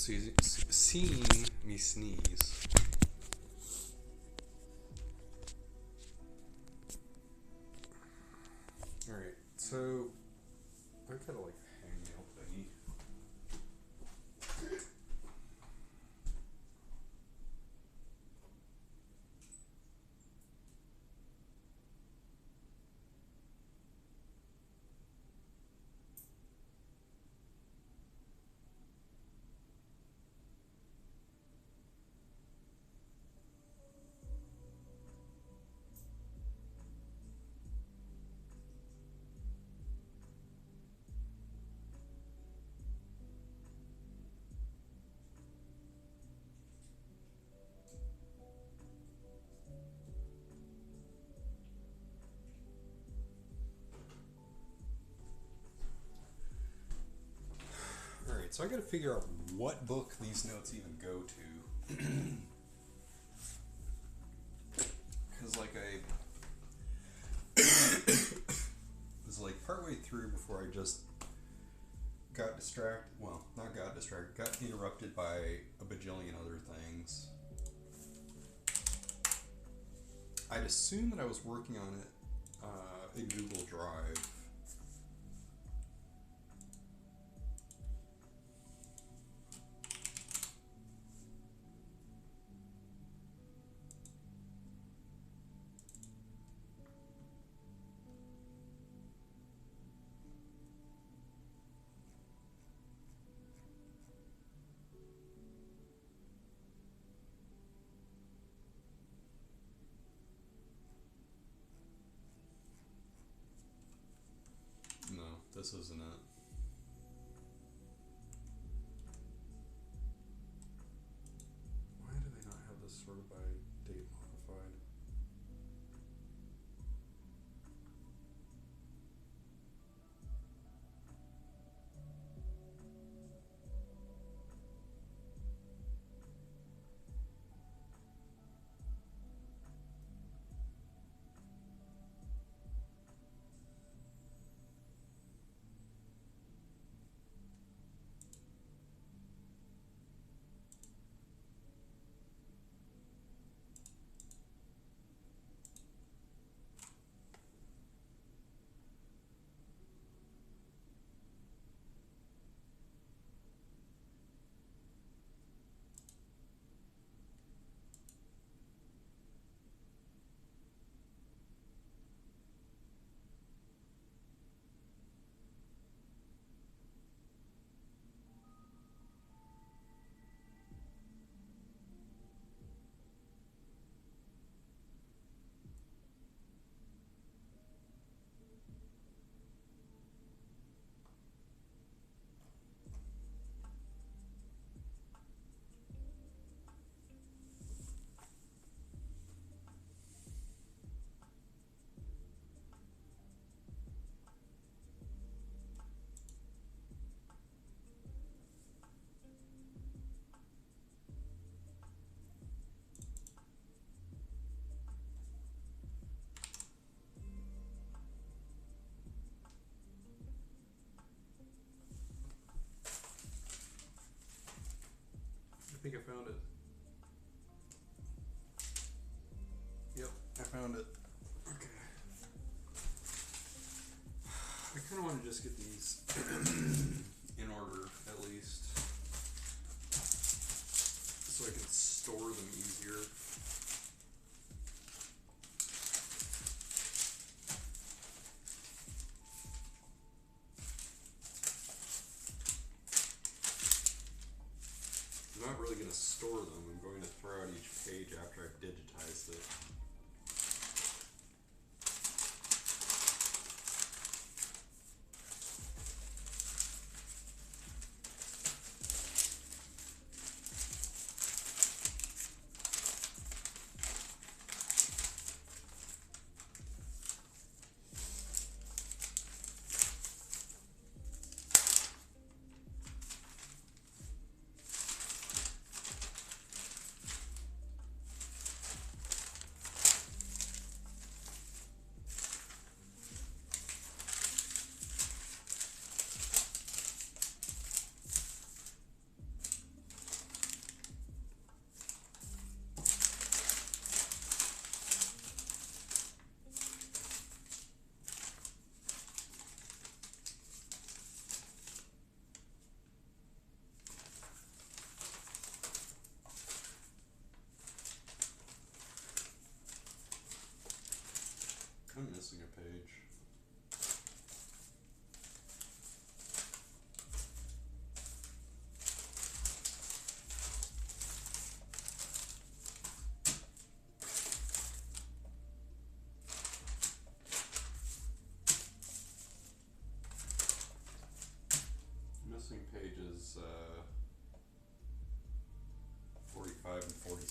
seeing me sneeze. Alright, so I've got like a hangnail thingy. So I got to figure out what book these notes even go to, because like I was like partway through before I just got distracted. Well, not got distracted, got interrupted by a bajillion other things. I'd assume that I was working on it in Google Drive. This isn't it. Why do they not have this sorted by date modified? I think I found it. Yep, I found it. Okay. I kind of want to just get these in order, at least, so I can store them easier. I'm not really going to store them. I'm going to throw out each page after I've digitized it.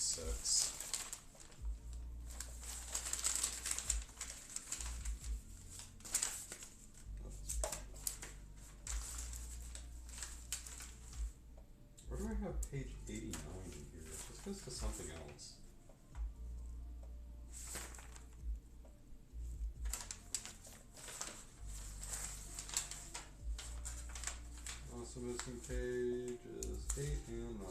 46. Where do I have page 89 in here? This goes to something else. Also missing pages 8 and 9.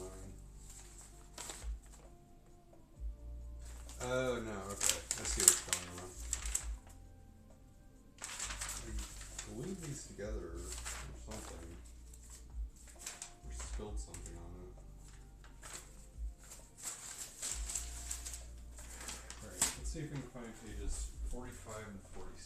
Oh no, okay. I see what's going on. I glued these together or something. Or spilled something on it. Alright, let's see if we can find pages 45 and 46.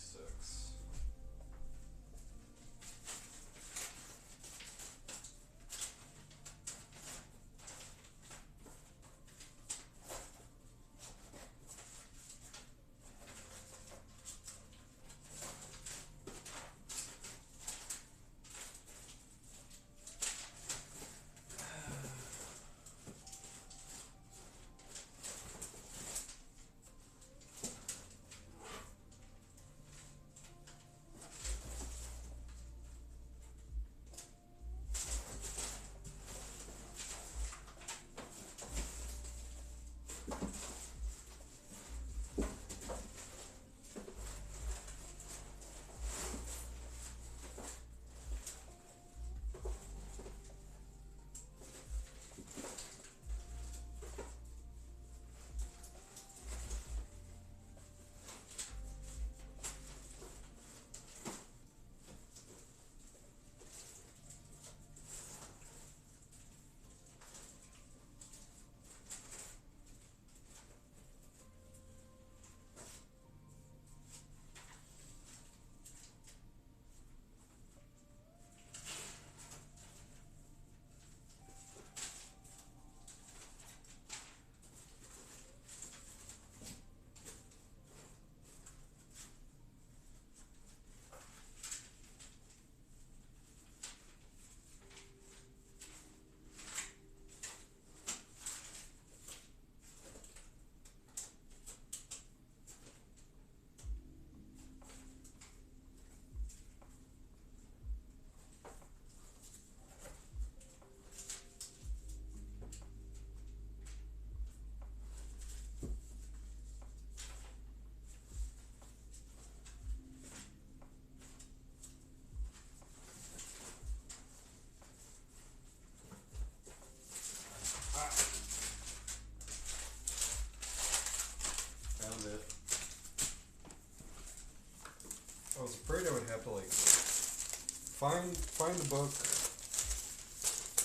I was afraid I would have to like find the book,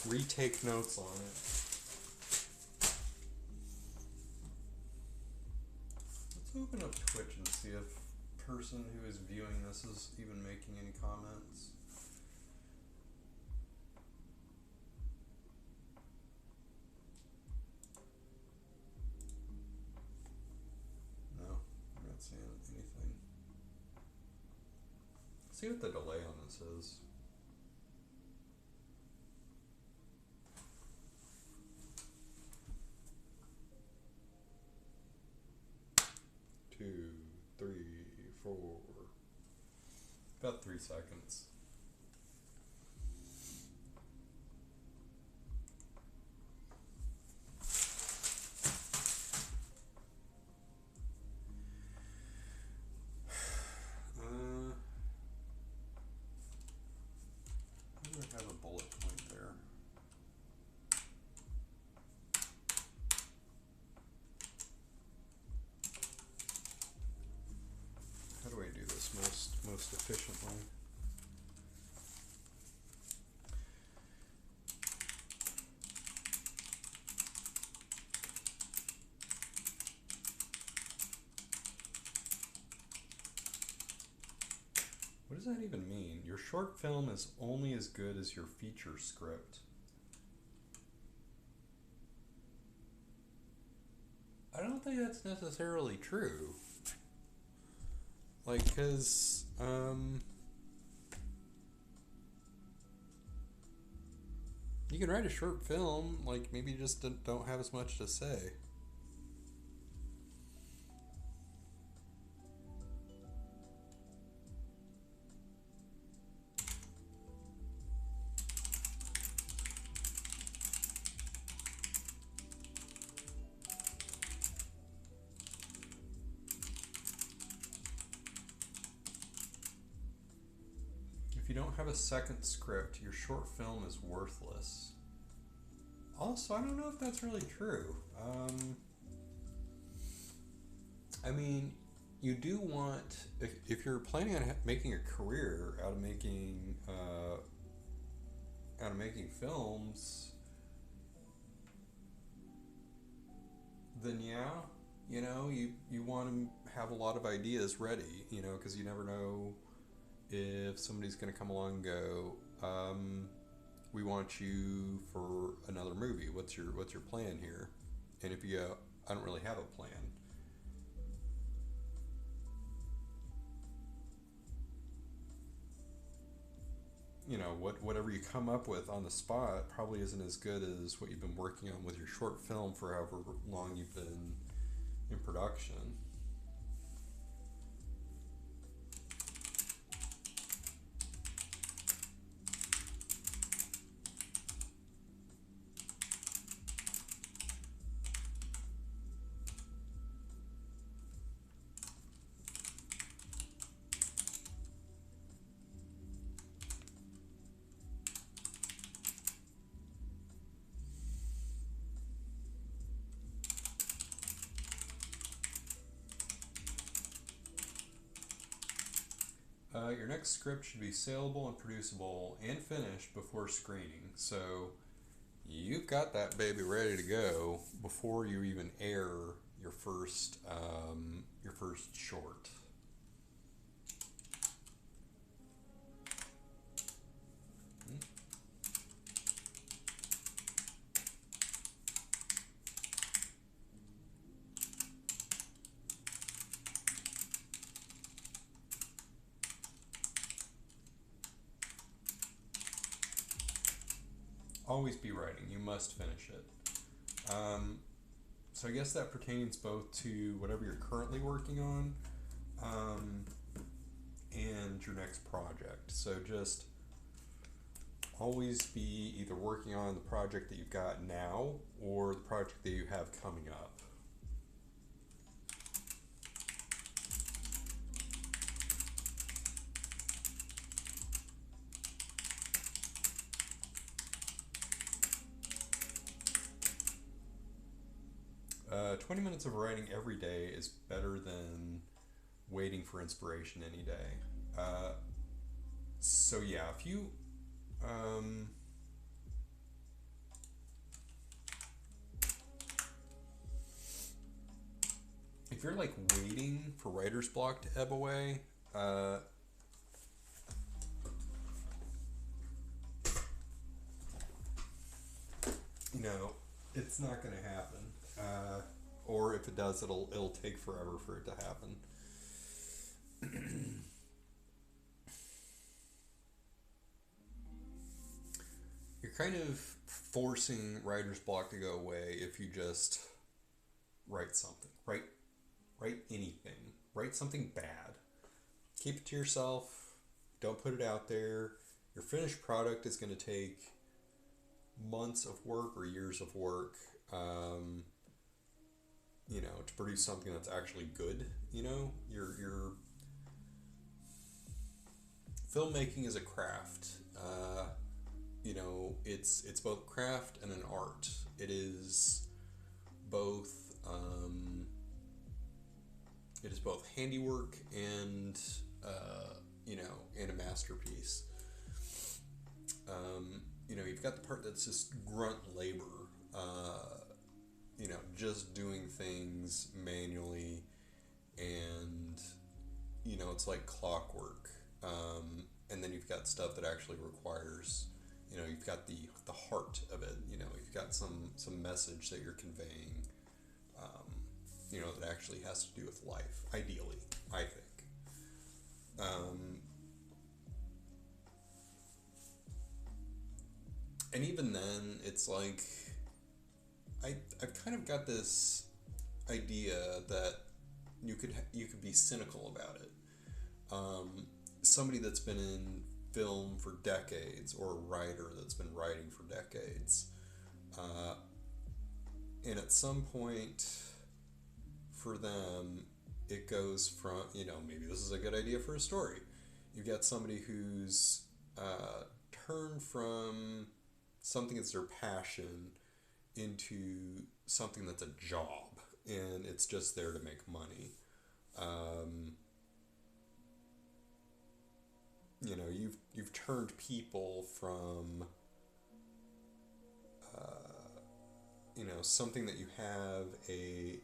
retake notes on it. Let's open up Twitch and see if the person who is viewing this is even making any comments. No, I'm not seeing anything. See what the delay on this is. Two, 3, 4. About 3 seconds. Have a bullet point there. How do I do this most efficiently? What does that even mean? Your short film is only as good as your feature script. I don't think that's necessarily true. Like, cause, you can write a short film, like, maybe you just don't have as much to say. you don't have a second script, your short film is worthless. Also, I don't know if that's really true. I mean, you do want, if you're planning on making a career out of making films, then yeah, you want to have a lot of ideas ready, because you never know if somebody's going to come along and go, we want you for another movie. What's your plan here? And if you go, I don't really have a plan. Whatever you come up with on the spot probably isn't as good as what you've been working on with your short film for however long you've been in production. Your next script should be saleable and producible and finished before screening. So you've got that baby ready to go before you even air your first short. Always be writing. You must finish it. So I guess that pertains both to whatever you're currently working on and your next project. So just always be either working on the project that you've got now or the project that you have coming up. 20 minutes of writing every day is better than waiting for inspiration any day. So yeah, if you're like waiting for writer's block to ebb away, it's not going to happen. Or if it does, it'll take forever for it to happen. You're kind of forcing writer's block to go away if you just write something. Write anything. Write something bad. Keep it to yourself. Don't put it out there. Your finished product is going to take months of work or years of work, to produce something that's actually good. Your filmmaking is a craft. It's both craft and an art. It is both. It is both handiwork and and a masterpiece. You've got the part that's just grunt labor. Just doing things manually, and it's like clockwork. And then you've got stuff that actually requires, you've got the heart of it. You've got some message that you're conveying. That actually has to do with life. Ideally, I think. And even then, it's like I've kind of got this idea that you could be cynical about it. Somebody that's been in film for decades, or a writer that's been writing for decades, and at some point for them it goes from, maybe this is a good idea for a story. You've got somebody who's turn from something that's their passion into something that's a job and it's just there to make money. Um, you've turned people from something that you have an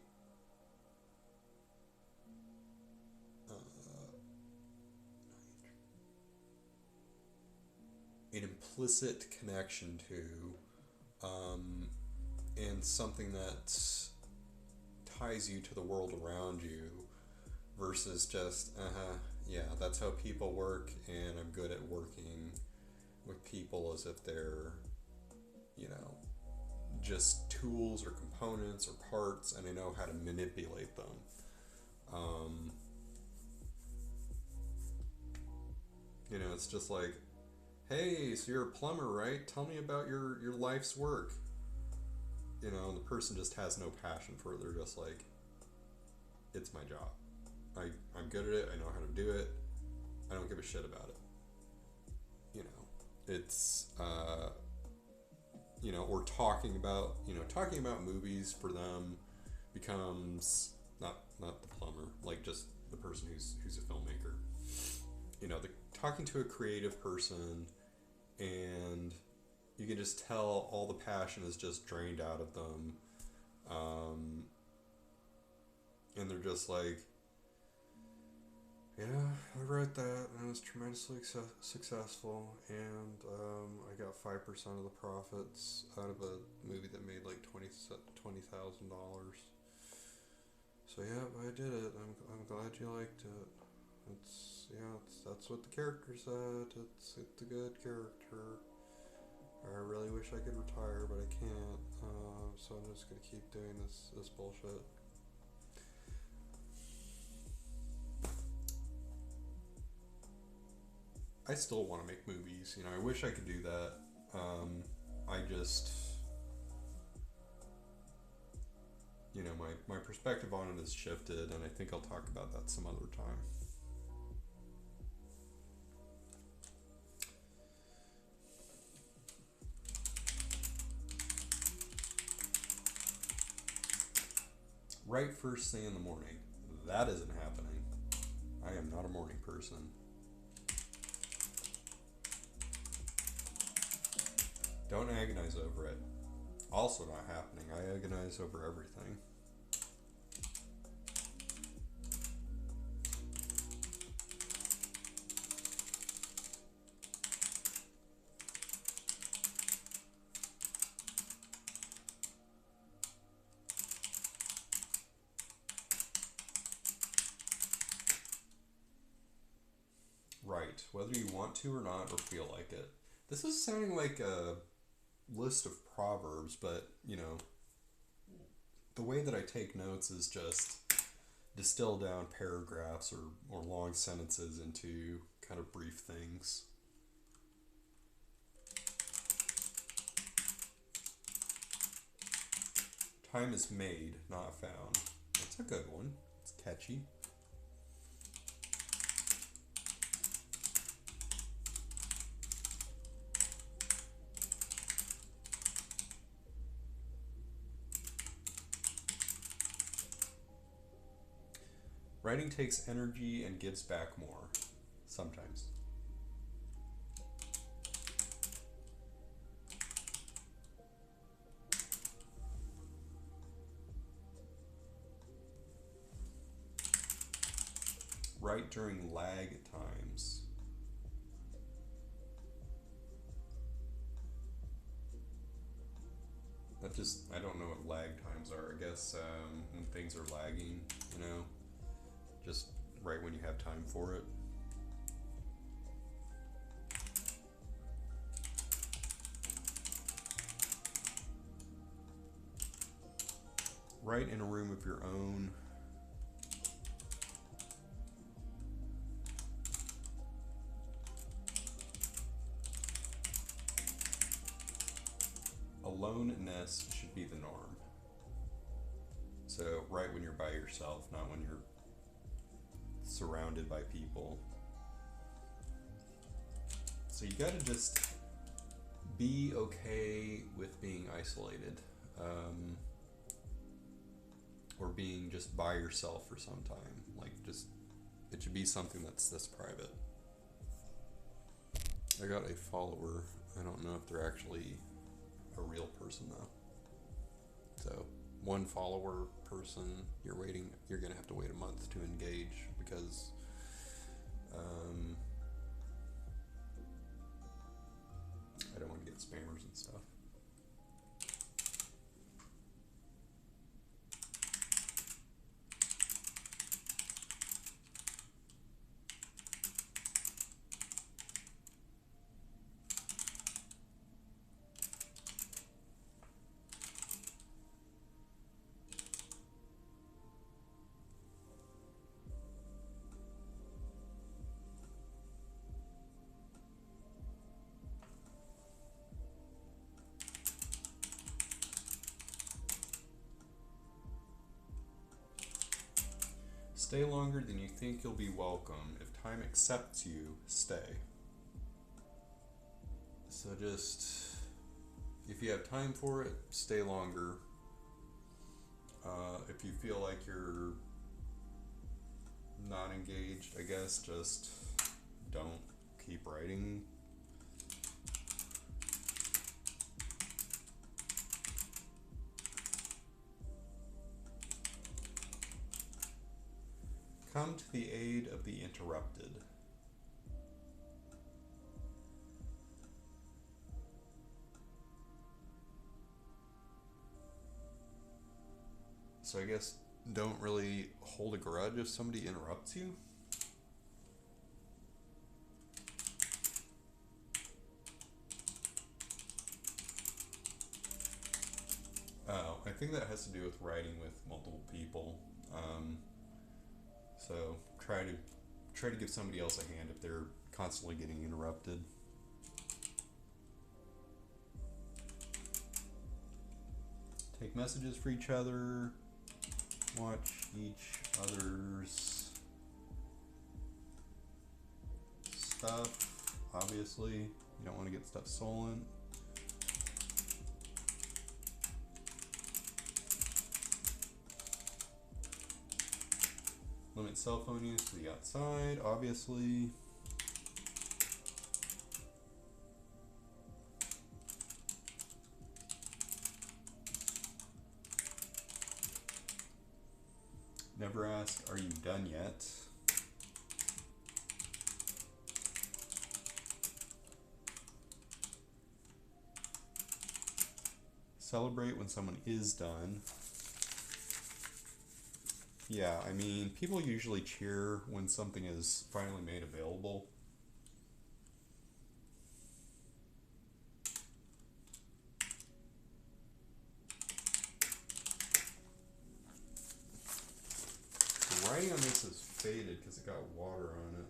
implicit connection to, and something that ties you to the world around you versus just, yeah, that's how people work, and I'm good at working with people as if they're, you know, just tools or components or parts, and I know how to manipulate them. Um, it's just like, hey, so you're a plumber, right? Tell me about your life's work. And the person just has no passion for it. They're just like, it's my job. I'm good at it. I know how to do it. I don't give a shit about it. It's, or talking about movies for them becomes not the plumber, like just the person who's a filmmaker. The talking to a creative person, and you can just tell all the passion is just drained out of them, and they're just like, yeah, I wrote that and it was tremendously successful, and I got 5% of the profits out of a movie that made like $20,000. So yeah, I did it. I'm glad you liked it. That's what the character said. It's a good character. I really wish I could retire, but I can't. So I'm just gonna keep doing this bullshit. I still want to make movies. I wish I could do that. I just, my perspective on it has shifted, and I think I'll talk about that some other time. Right first thing in the morning. That isn't happening. I am not a morning person. Don't agonize over it. Also not happening. I agonize over everything. Right, whether you want to or not, or feel like it. This is sounding like a list of proverbs, but the way that I take notes is just distill down paragraphs or long sentences into kind of brief things. Time is made, not found. That's a good one. It's catchy. Writing takes energy and gives back more. Sometimes. Write during lag times. I don't know what lag times are. I guess when things are lagging, just right when you have time for it. Write in a room of your own. Aloneness should be the norm. So write when you're by yourself, not when you're surrounded by people. So you gotta just be okay with being isolated, or being just by yourself for some time. Like, just it should be something that's this private. I got a follower. I don't know if they're actually a real person though. So one follower person, you're gonna have to wait a month to engage because I don't want to get spammers and stuff. Stay longer than you think you'll be welcome. If time accepts you, stay. So just, if you have time for it, stay longer. If you feel like you're not engaged, I guess just don't keep writing. Come to the aid of the interrupted. So I guess don't really hold a grudge if somebody interrupts you. Oh, I think that has to do with writing with multiple people. So try to give somebody else a hand if they're constantly getting interrupted. Take messages for each other. Watch each other's stuff. Obviously, you don't want to get stuff stolen. Limit cell phone use to the outside, obviously. Never ask, are you done yet? Celebrate when someone is done. Yeah, I mean, people usually cheer when something is finally made available. The writing on this is faded because it got water on it.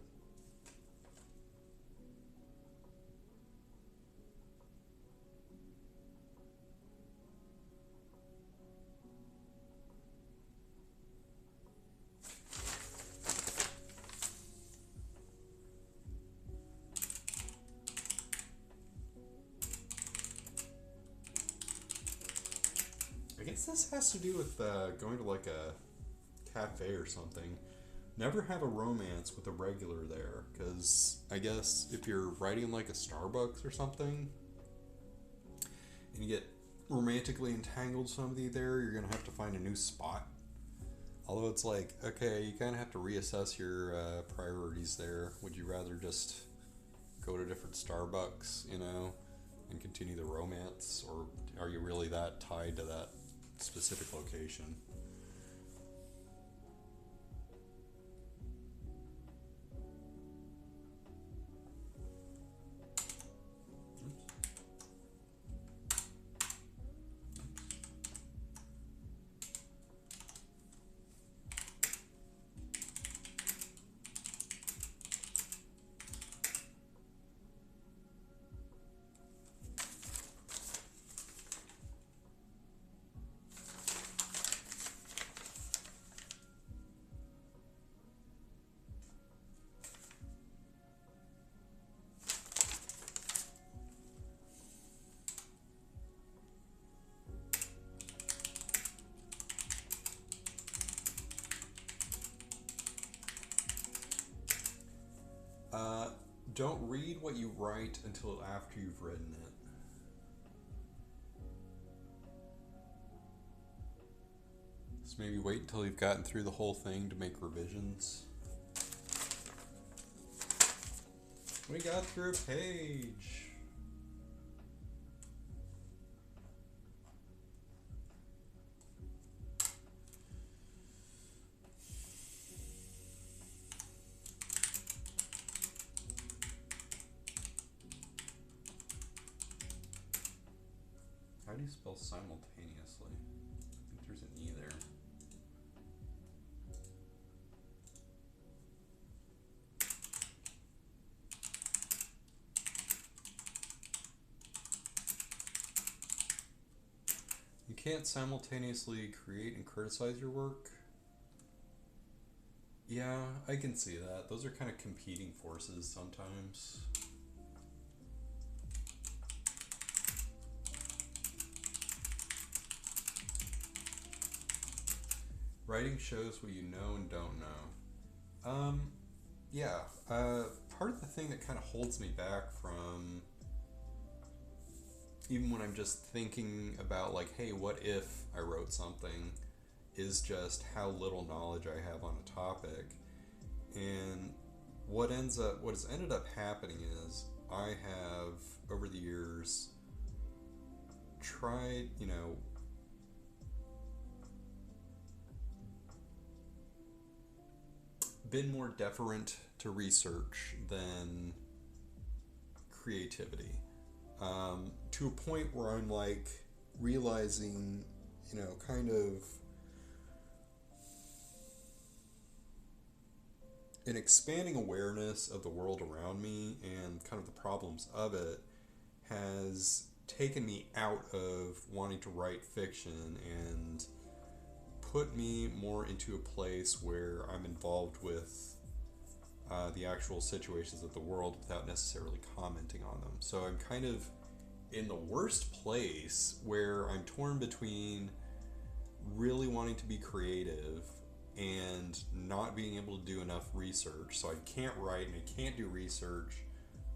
I guess this has to do with going to like a cafe or something. Never have a romance with a regular there, because I guess if you're writing like a Starbucks or something and you get romantically entangled with somebody there, you're gonna have to find a new spot. Although it's like, okay, you kind of have to reassess your priorities there. Would you rather just go to different Starbucks, and continue the romance, or are you really that tied to that specific location? Don't read what you write until after you've written it. So maybe wait until you've gotten through the whole thing to make revisions. We got through a page. How do you spell simultaneously? I think there's an E there. You can't simultaneously create and criticize your work. Yeah, I can see that. Those are kind of competing forces sometimes. Writing shows what you know and don't know. Yeah. Part of the thing that kind of holds me back from, even when I'm just thinking about like, hey, what if I wrote something, is just how little knowledge I have on a topic. And what has ended up happening is I have over the years tried, been more deferent to research than creativity, to a point where I'm like realizing, kind of an expanding awareness of the world around me and kind of the problems of it has taken me out of wanting to write fiction and put me more into a place where I'm involved with the actual situations of the world without necessarily commenting on them. So I'm kind of in the worst place where I'm torn between really wanting to be creative and not being able to do enough research. So I can't write and I can't do research,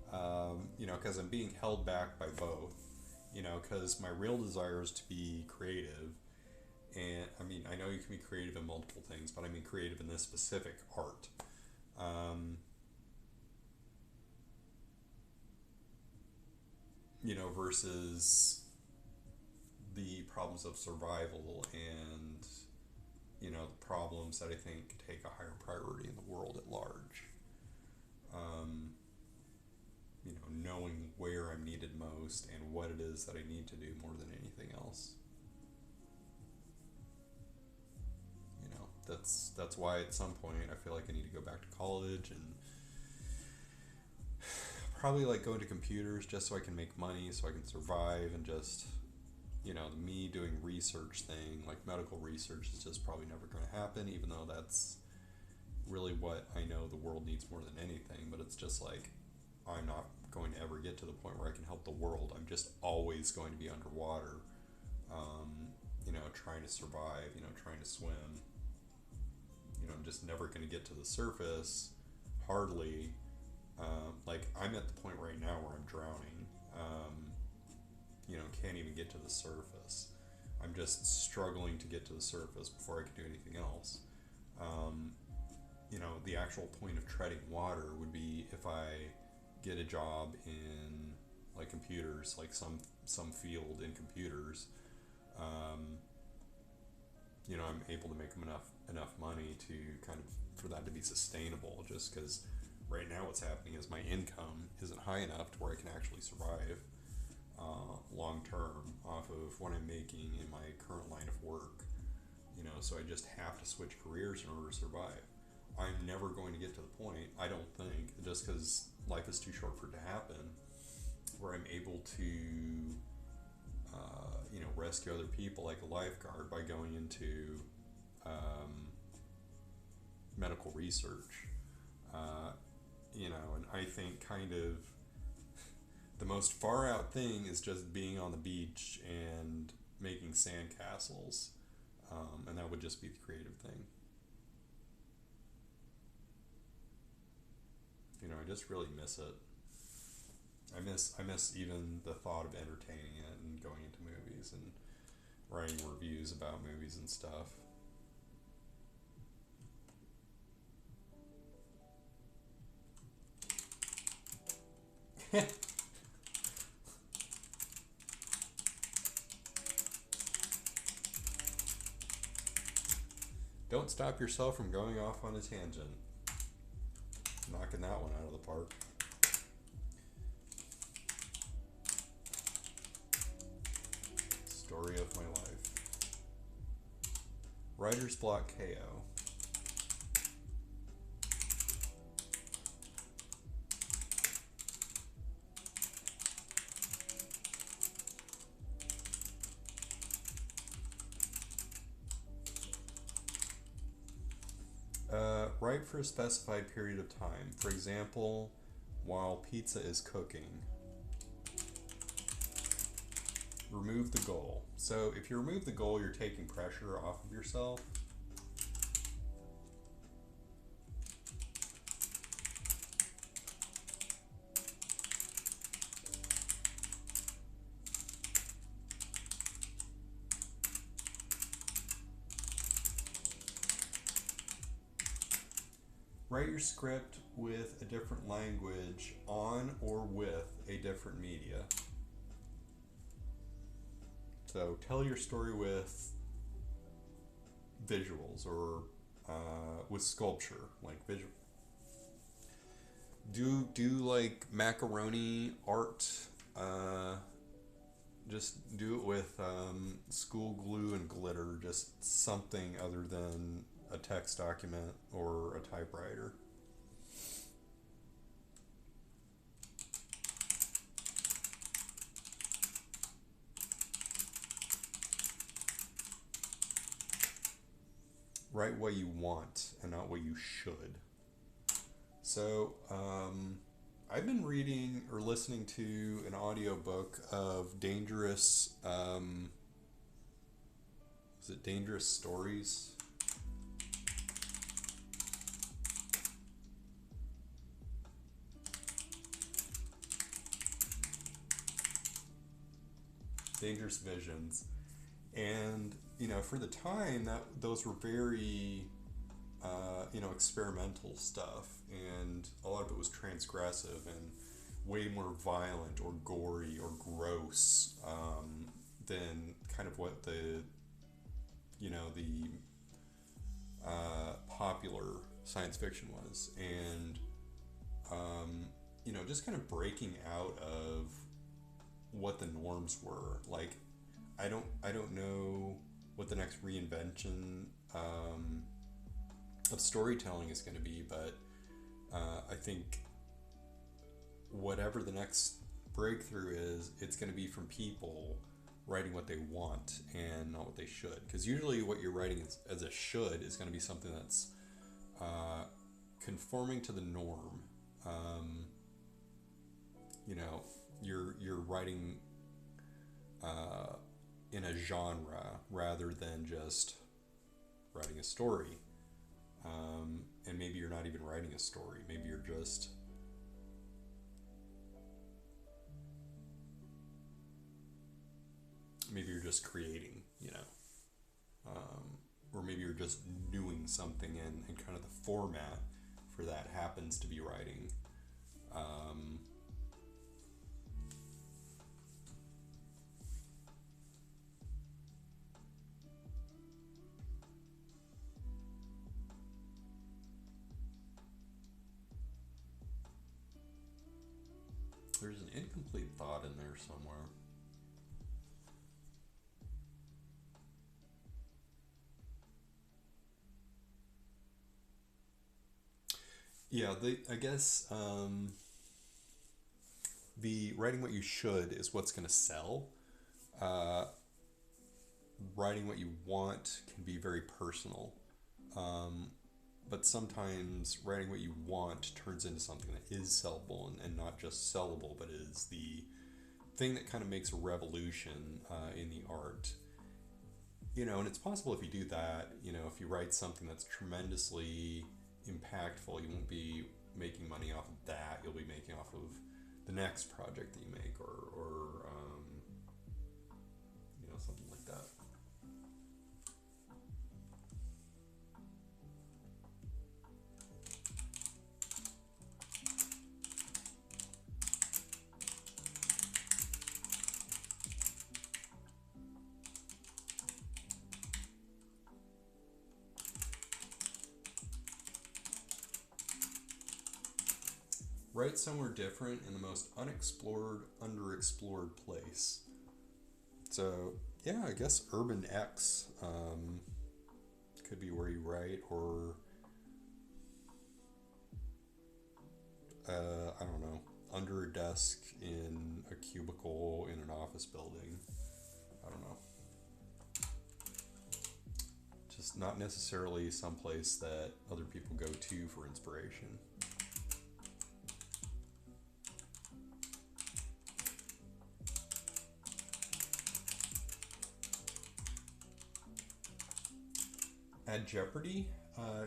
because I'm being held back by both, because my real desire is to be creative. And I mean, I know you can be creative in multiple things, but I mean creative in this specific art. Versus the problems of survival and, the problems that I think take a higher priority in the world at large. Knowing where I'm needed most and what it is that I need to do more than anything else. That's why at some point I feel like I need to go back to college and probably like go into computers just so I can make money, so I can survive, and just, me doing research thing, like medical research, is just probably never going to happen, even though that's really what I know the world needs more than anything. But it's just like, I'm not going to ever get to the point where I can help the world. I'm just always going to be underwater, trying to survive, trying to swim. I'm just never going to get to the surface, hardly. Like, I'm at the point right now where I'm drowning, can't even get to the surface. I'm just struggling to get to the surface before I can do anything else. The actual point of treading water would be if I get a job in like computers, like some field in computers. I'm able to make them enough money to kind of, for that to be sustainable, just because right now what's happening is my income isn't high enough to where I can actually survive long term off of what I'm making in my current line of work. So I just have to switch careers in order to survive. I'm never going to get to the point, I don't think, just because life is too short for it to happen, where I'm able to rescue other people like a lifeguard by going into medical research. And I think kind of the most far out thing is just being on the beach and making sandcastles, and that would just be the creative thing. I just really miss it. I miss even the thought of entertaining it and going into movies and writing reviews about movies and stuff. Don't stop yourself from going off on a tangent. Knocking that one out of the park. Story of my life. Writer's block KO. Write for a specified period of time. For example, while pizza is cooking. Remove the goal. So if you remove the goal, you're taking pressure off of yourself. Write your script with a different language on or with a different media. So tell your story with visuals or with sculpture, like visual. Do like macaroni art. Just do it with school glue and glitter. Just something other than a text document or a typewriter. Write what you want and not what you should. So, I've been reading or listening to an audiobook of Dangerous, is it Dangerous Stories? Dangerous Visions. And, for the time, those were very, experimental stuff. And a lot of it was transgressive and way more violent or gory or gross than kind of what the popular science fiction was. And, just kind of breaking out of what the norms were. Like, I don't know what the next reinvention of storytelling is going to be, but I think whatever the next breakthrough is, it's going to be from people writing what they want and not what they should. Because usually what you're writing as a should is going to be something that's conforming to the norm. You're writing in a genre rather than just writing a story. And maybe you're not even writing a story. Maybe you're just creating, or maybe you're just doing something and kind of the format for that happens to be writing. There's an incomplete thought in there somewhere. Yeah, I guess the writing what you should is what's going to sell. Uh, Writing what you want can be very personal. But sometimes writing what you want turns into something that is sellable and not just sellable, but is the thing that kind of makes a revolution in the art. And it's possible if you do that, if you write something that's tremendously impactful, you won't be making money off of that. You'll be making off of the next project that you make, or something like that. Write somewhere different in the most unexplored, underexplored place. So, yeah, I guess Urban X could be where you write, or I don't know, under a desk in a cubicle in an office building. I don't know. Just not necessarily someplace that other people go to for inspiration. At Jeopardy,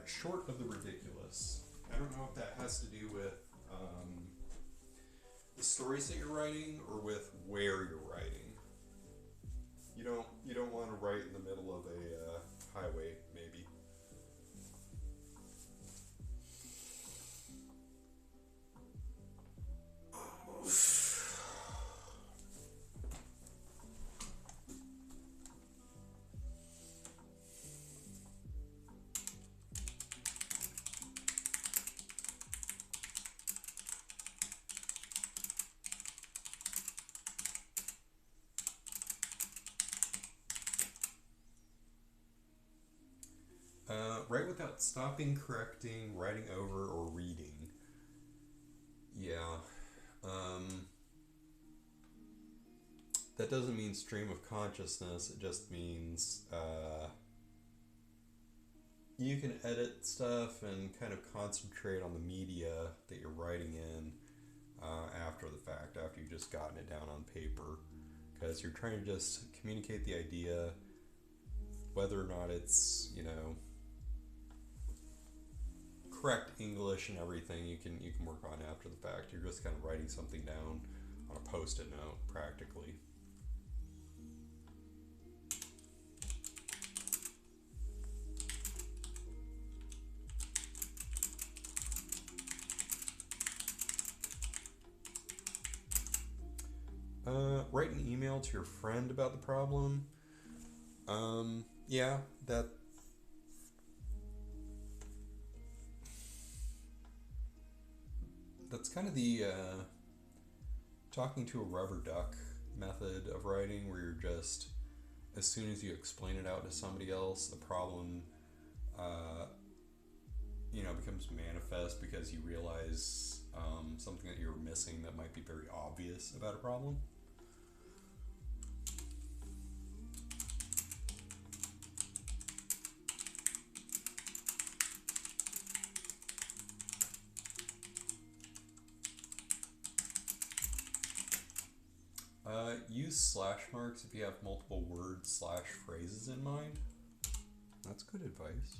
short of the ridiculous. I don't know if that has to do with the stories that you're writing or with where you're writing. You don't want to write in the middle of a highway, maybe. Write without stopping, correcting, writing over, or reading. Yeah. That doesn't mean stream of consciousness. It just means you can edit stuff and kind of concentrate on the media that you're writing in after the fact, after you've just gotten it down on paper. Because you're trying to just communicate the idea, whether or not it's, correct English and everything you can work on after the fact. You're just kind of writing something down on a post-it note, practically. Write an email to your friend about the problem. Yeah, that's kind of the talking to a rubber duck method of writing, where you're just, as soon as you explain it out to somebody else, the problem becomes manifest, because you realize something that you're missing that might be very obvious about a problem. Use slash marks if you have multiple words / phrases in mind. That's good advice.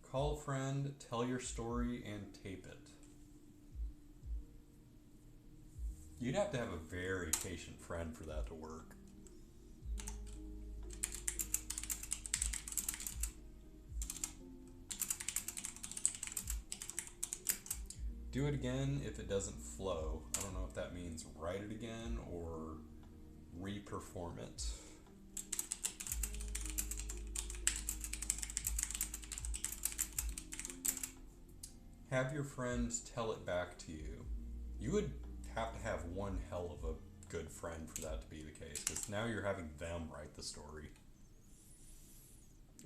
Call a friend, tell your story, and tape it. You'd have to have a very patient friend for that to work. Do it again if it doesn't flow. I don't know if that means write it again or re-perform it. Have your friends tell it back to you. You would have to have one hell of a good friend for that to be the case, because now you're having them write the story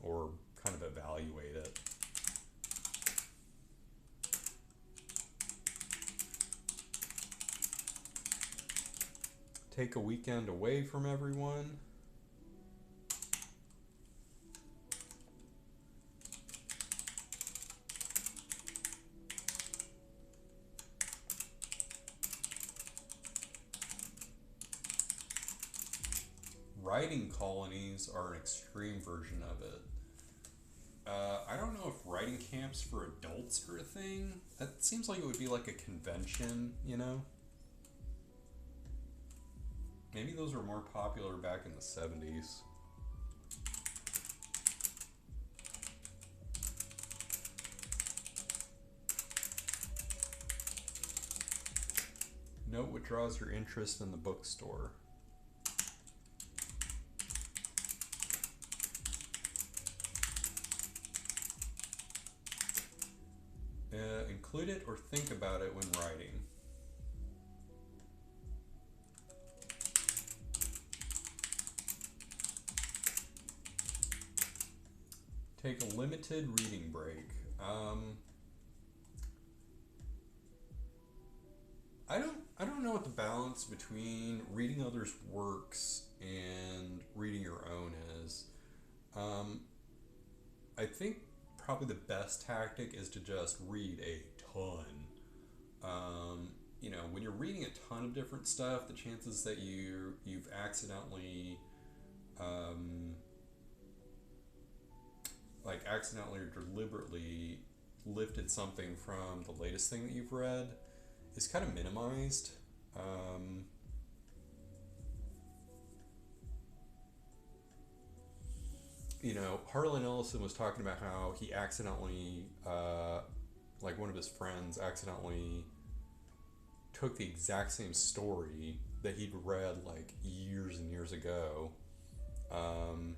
or kind of evaluate it. Take a weekend away from everyone. writing colonies are an extreme version of it. I don't know if writing camps for adults are a thing. That seems like it would be like a convention, you know? Maybe those were more popular back in the 70s. Note what draws your interest in the bookstore. Include it or think about it when writing. Take a limited reading break. I don't know what the balance between reading others' works and reading your own is. I think probably the best tactic is to just read a ton. When you're reading a ton of different stuff, the chances that you've accidentally accidentally or deliberately lifted something from the latest thing that you've read is kind of minimized. Harlan Ellison was talking about how he accidentally, one of his friends accidentally took the exact same story that he'd read like years and years ago, and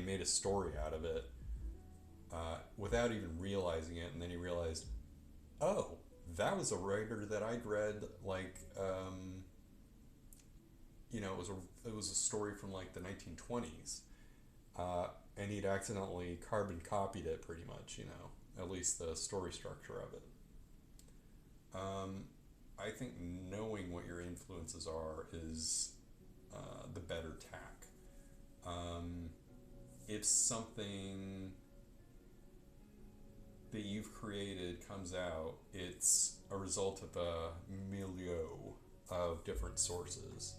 made a story out of it without even realizing it. And then he realized, oh, that was a writer that I'd read it was a story from like the 1920s, and he'd accidentally carbon copied it pretty much, at least the story structure of it. I think knowing what your influences are is the better tack. If something that you've created comes out, it's a result of a milieu of different sources.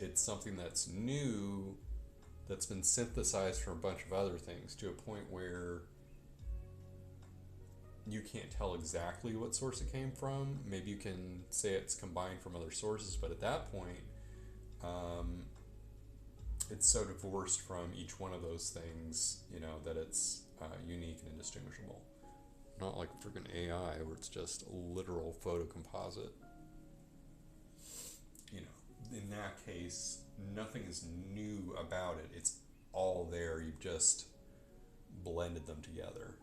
It's something that's new, that's been synthesized from a bunch of other things to a point where you can't tell exactly what source it came from. Maybe you can say it's combined from other sources, but at that point, it's so divorced from each one of those things, that it's unique and indistinguishable. Not like freaking AI, where it's just a literal photo composite. In that case, nothing is new about it. It's all there. You've just blended them together.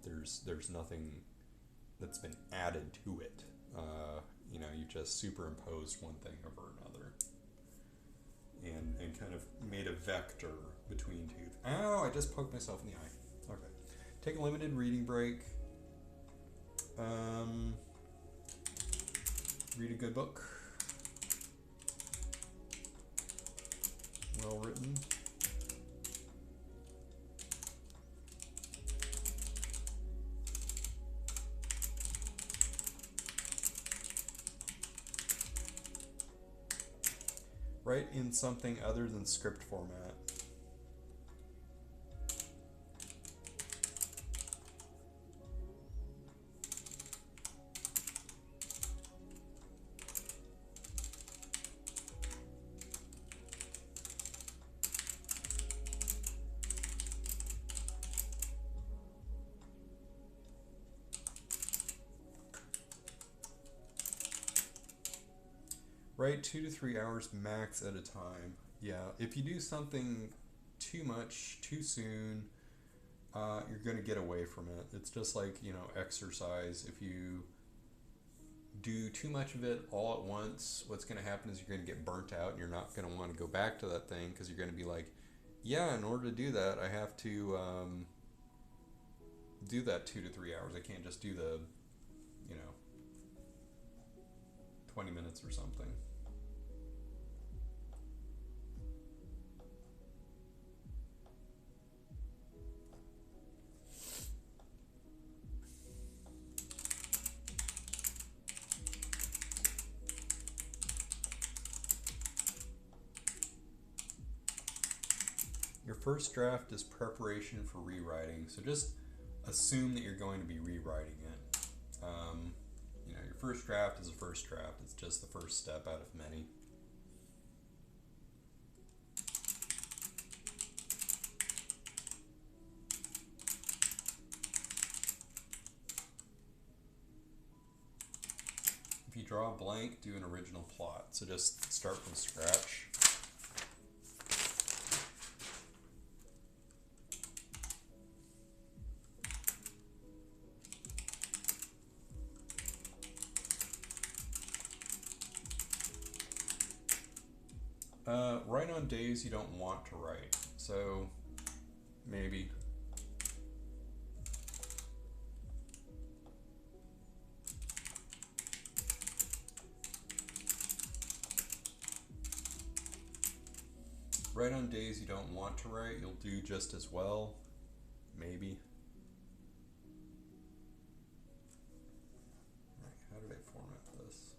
There's nothing that's been added to it. You just superimposed one thing over another, and kind of made a vector between two. Ow! I just poked myself in the eye. Okay. Take a limited reading break. Read a good book. Well written. Write in something other than script format. Write 2 to 3 hours max at a time. Yeah, if you do something too much, too soon, you're going to get away from it. It's just like, exercise. If you do too much of it all at once, what's going to happen is you're going to get burnt out and you're not going to want to go back to that thing because you're going to be like, yeah, in order to do that, I have to do that 2 to 3 hours. I can't just do the, 20 minutes or something. first draft is preparation for rewriting. So just assume that you're going to be rewriting it. You know, your first draft is a first draft. It's just the first step out of many. If you draw a blank, do an original plot. So just start from scratch. Write on days you don't want to write. So maybe. Write on days you don't want to write. You'll do just as well. Maybe. Right, how did I format this?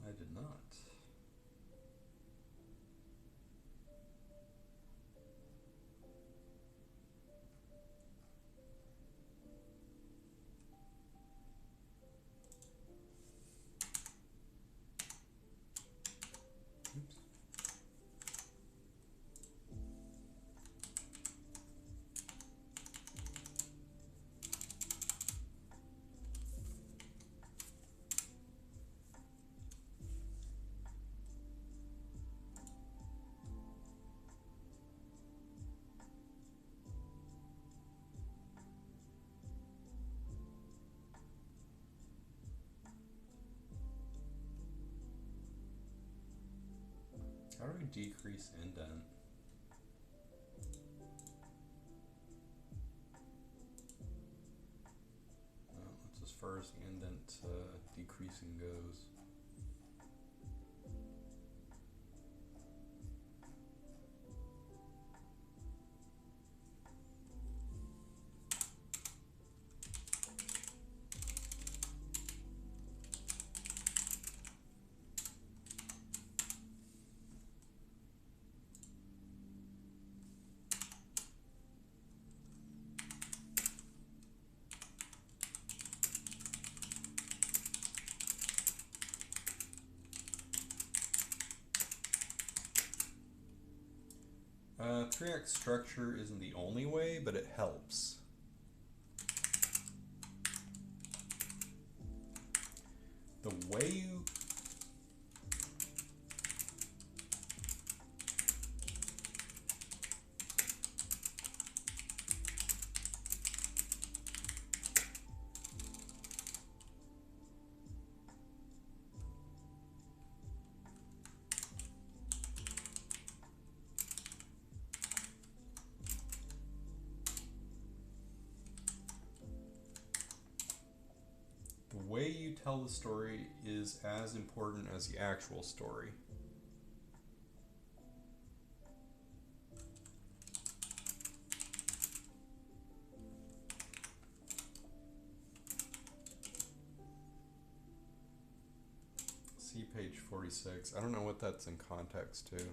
I did not. Oops. How do we decrease indent? Well, that's as far as the indent decreasing goes. Three-act structure isn't the only way, but it helps. The way you tell the story is as important as the actual story. See page 46. I don't know what that's in context to.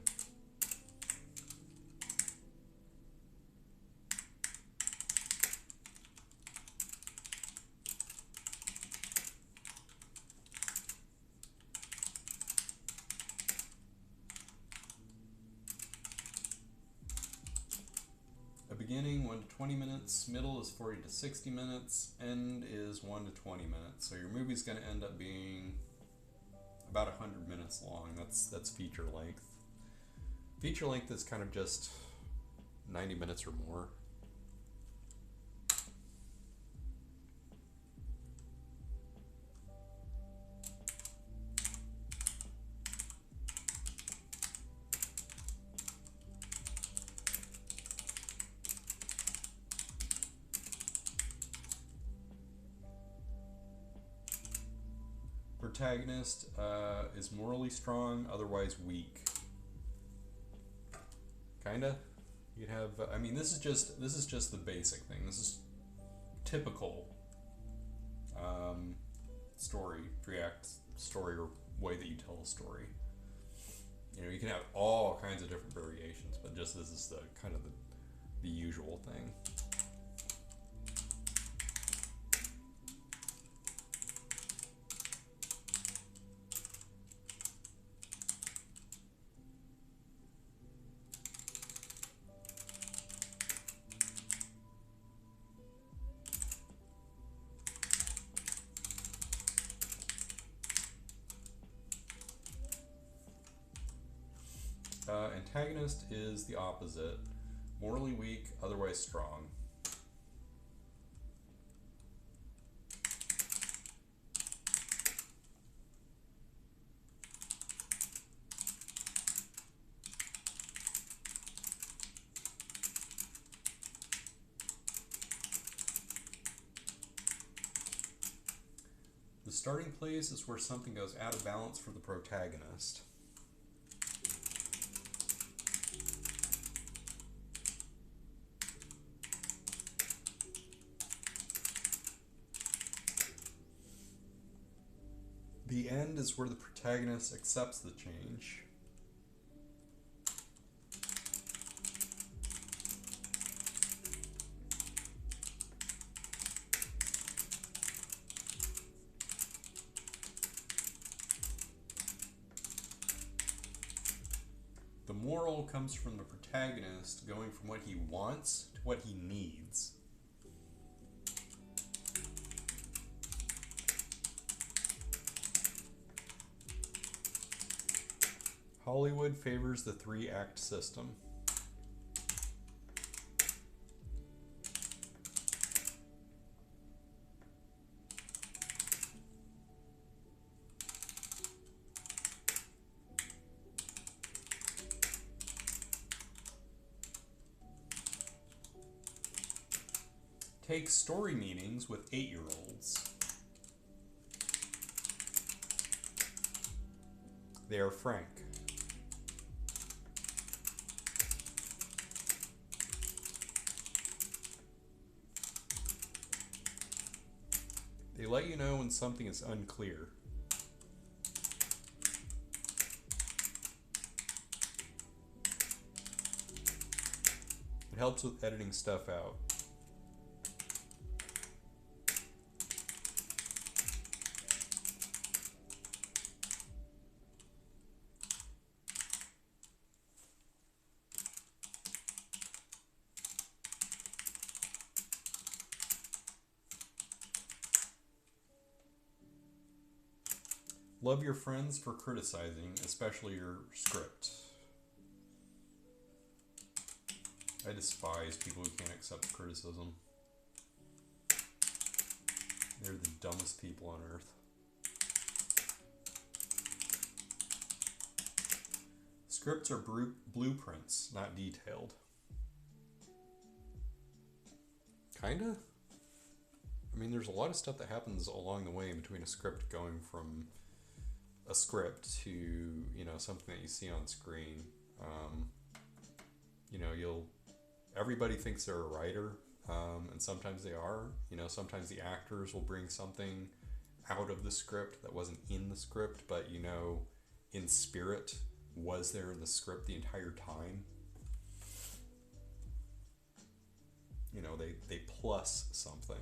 Beginning 1 to 20 minutes, middle is 40 to 60 minutes, end is 1 to 20 minutes. So your movie's going to end up being about 100 minutes long. That's feature length. Feature length is kind of just 90 minutes or more. protagonist is morally strong, otherwise weak. Kinda. You'd have. I mean, this is just the basic thing. This is typical story, three-act story, or way that you tell a story. You know, you can have all kinds of different variations, but just this is the kind of the usual thing. Antagonist is the opposite. Morally weak, otherwise strong. The starting place is where something goes out of balance for the protagonist. The end is where the protagonist accepts the change. The moral comes from the protagonist going from what he wants to what he needs. Hollywood favors the three-act system. Take story meetings with 8-year-olds. They are frank. They let you know when something is unclear. It helps with editing stuff out. Love your friends for criticizing, especially your script. I despise people who can't accept criticism. They're the dumbest people on earth. Scripts are blueprints, not detailed. Kinda? I mean, there's a lot of stuff that happens along the way in between a script going from a script to, you know, something that you see on screen. You know, everybody thinks they're a writer, and sometimes they are. You know, sometimes the actors will bring something out of the script that wasn't in the script, but, you know, in spirit was there in the script the entire time. You know, they plus something.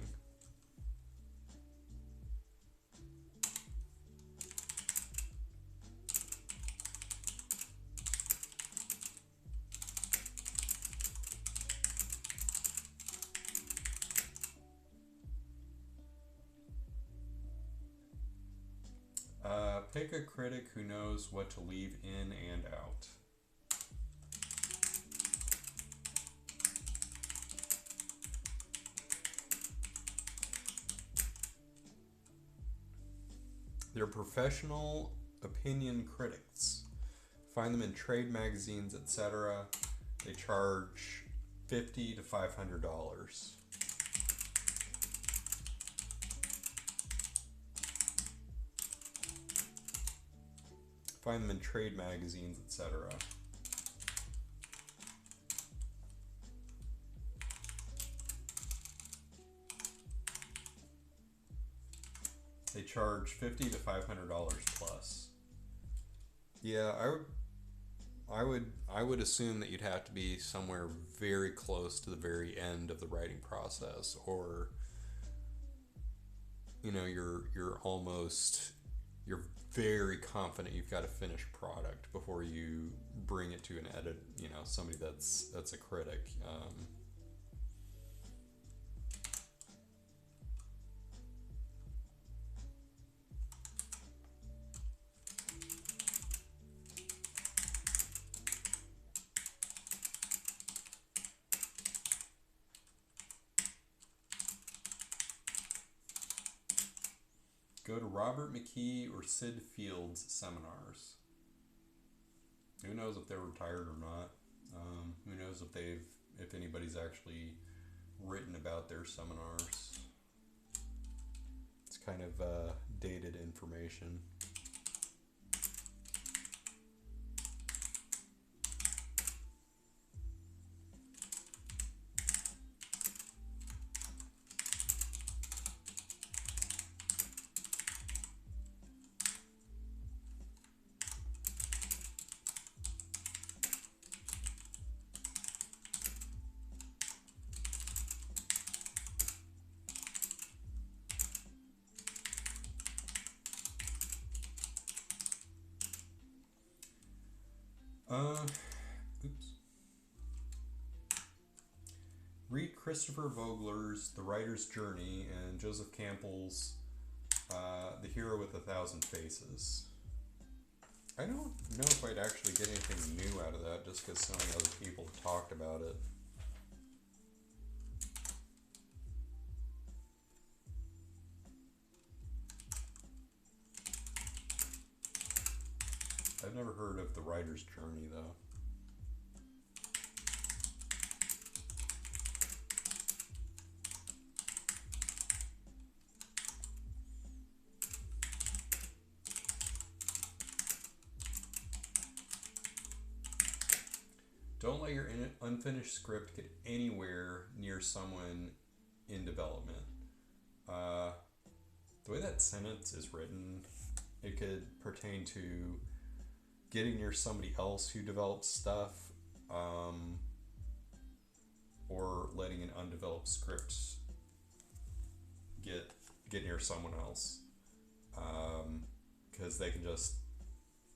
Pick a critic who knows what to leave in and out. They're professional opinion critics. Find them in trade magazines, etc. They charge $50 to $500. Find them in trade magazines, etc. They charge $50 to $500 plus. Yeah, I would assume that you'd have to be somewhere very close to the very end of the writing process, or you're very confident you've got a finished product before you bring it to an edit. Somebody that's a critic. Go to Robert McKee or Sid Field's seminars. Who knows if they're retired or not? Who knows if anybody's actually written about their seminars? It's kind of dated information. Oops. Read Christopher Vogler's The Writer's Journey and Joseph Campbell's The Hero with a Thousand Faces. I don't know if I'd actually get anything new out of that just because so many other people have talked about it. I've never heard of The Writer's Journey, though. Don't let your unfinished script get anywhere near someone in development. The way that sentence is written, it could pertain to getting near somebody else who develops stuff, or letting an undeveloped script get near someone else, because they can just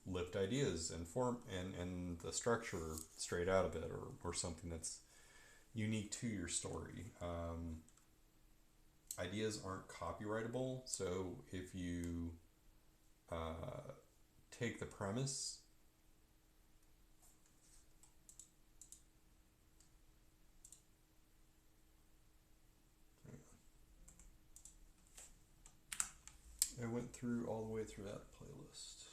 lift ideas and form and the structure straight out of it, or something that's unique to your story. Ideas aren't copyrightable, so if you take the premise I went through all the way through that playlist.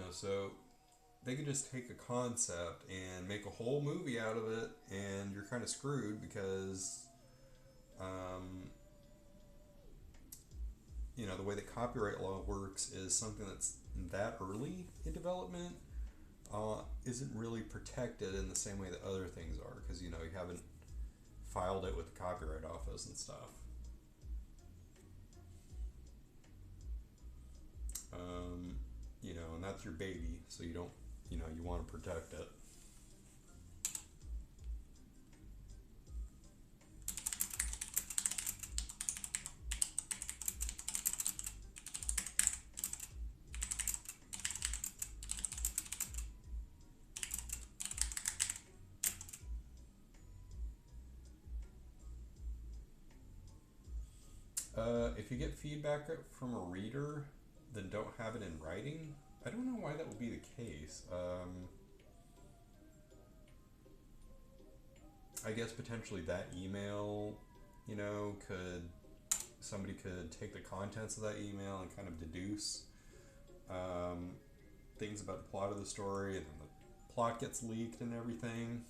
So they could just take a concept and make a whole movie out of it, and you're kind of screwed because, the way that copyright law works is something that's that early in development isn't really protected in the same way that other things are, because you haven't filed it with the Copyright Office and stuff. And that's your baby, so you don't, you want to protect it. If you get feedback from a reader, then don't have it in writing. I don't know why that would be the case. I guess potentially that email, you know, somebody could take the contents of that email and kind of deduce things about the plot of the story, and then the plot gets leaked and everything.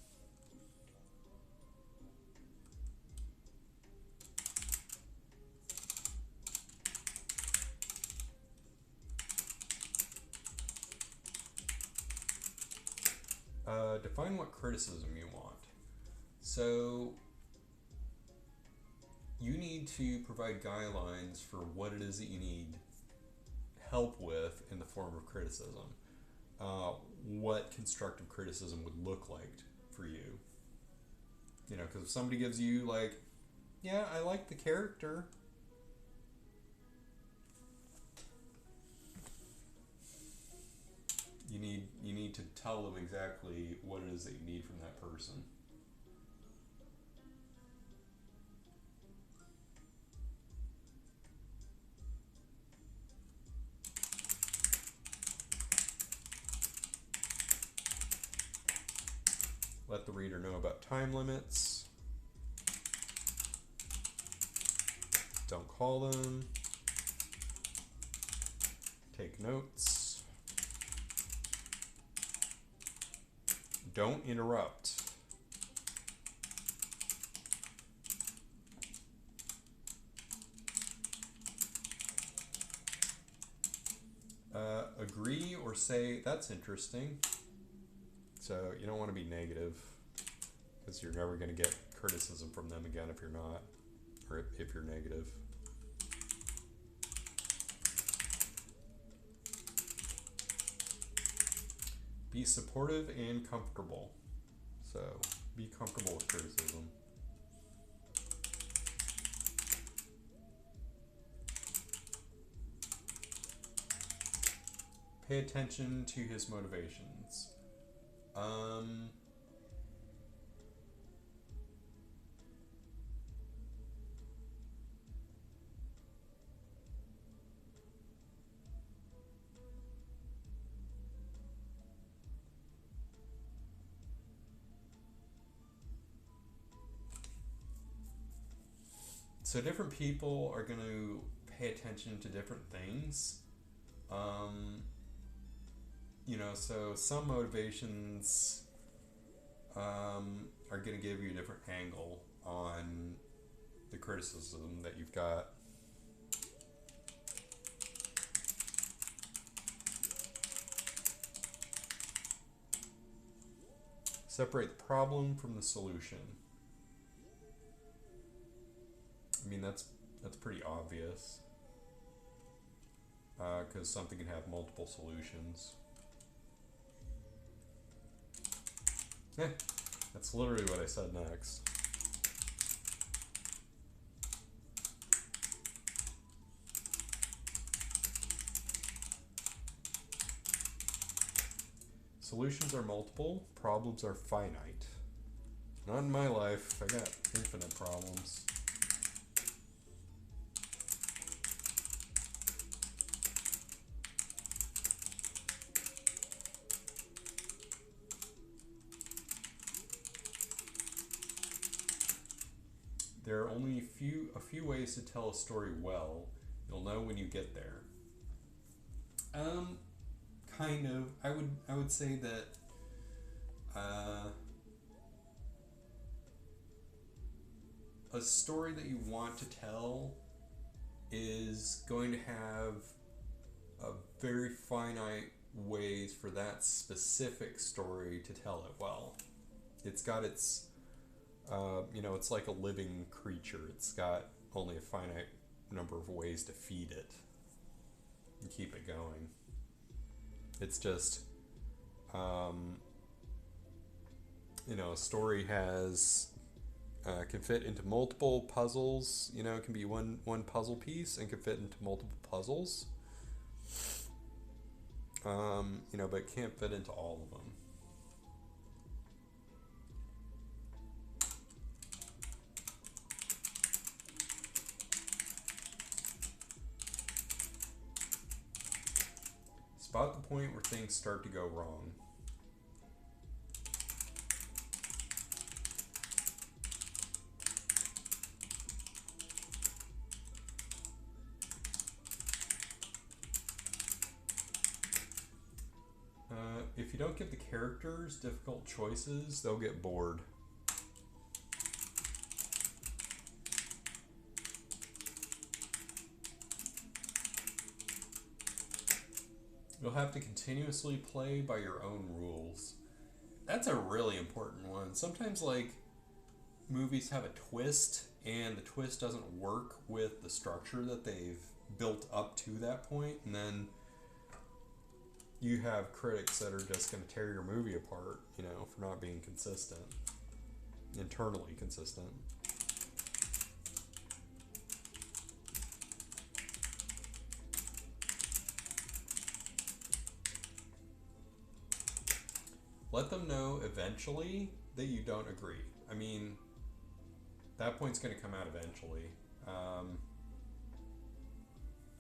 Define what criticism you want. So you need to provide guidelines for what it is that you need help with in the form of criticism. What constructive criticism would look like for you. You know, because if somebody gives you like, yeah, I like the character, you need to tell them exactly what it is that you need from that person. Let the reader know about time limits. Don't call them. Take notes. Don't interrupt. Agree or say, that's interesting. So you don't want to be negative, because you're never going to get criticism from them again if you're not, or if you're negative. Be supportive and comfortable. So be comfortable with criticism. Pay attention to his motivations. So different people are going to pay attention to different things. You know, so some motivations are going to give you a different angle on the criticism that you've got. Separate the problem from the solution. I mean, that's pretty obvious, because something can have multiple solutions. Yeah, that's literally what I said next. Solutions are multiple, problems are finite. Not in my life, I got infinite problems. There are only a few ways to tell a story well. You'll know when you get there. Kind of. I would say that a story that you want to tell is going to have a very finite ways for that specific story to tell it well. It's got its you know, it's like a living creature. It's got only a finite number of ways to feed it and keep it going. It's just, you know, a story has can fit into multiple puzzles. You know, it can be one puzzle piece and can fit into multiple puzzles. You know, but it can't fit into all of them. Spot the point where things start to go wrong. you don't give the characters difficult choices, they'll get bored. You'll have to continuously play by your own rules. That's a really important one. Sometimes, like, movies have a twist, and the twist doesn't work with the structure that they've built up to that point, and then you have critics that are just going to tear your movie apart, you know, for not being consistent, internally consistent. Let them know eventually that you don't agree. I mean, that point's going to come out eventually.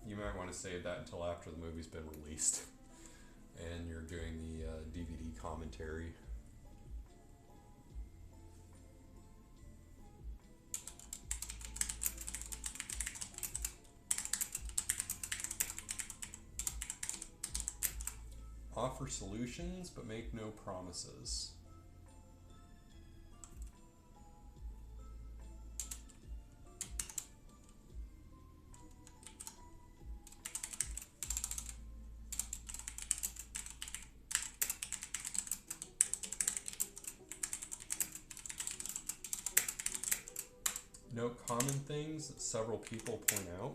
You might want to save that until after the movie's been released and you're doing the DVD commentary. Offer solutions, but make no promises. Note common things that several people point out.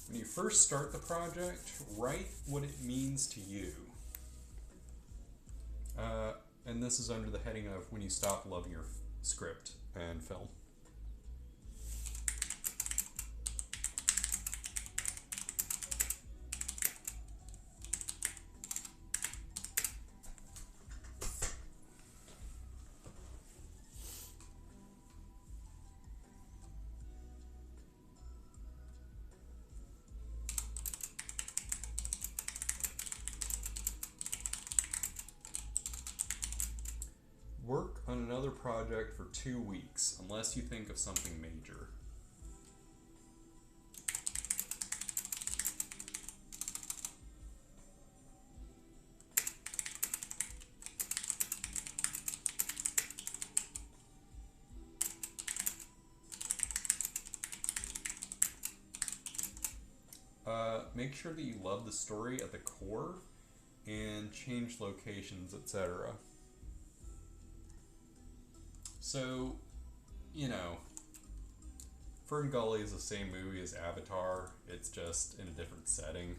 When you first start the project, write what it means to you. And this is under the heading of when you stop loving your script and film. Work on another project for 2 weeks, unless you think of something major. Make sure that you love the story at the core and change locations, etc. So, you know, Fern Gully is the same movie as Avatar, it's just in a different setting.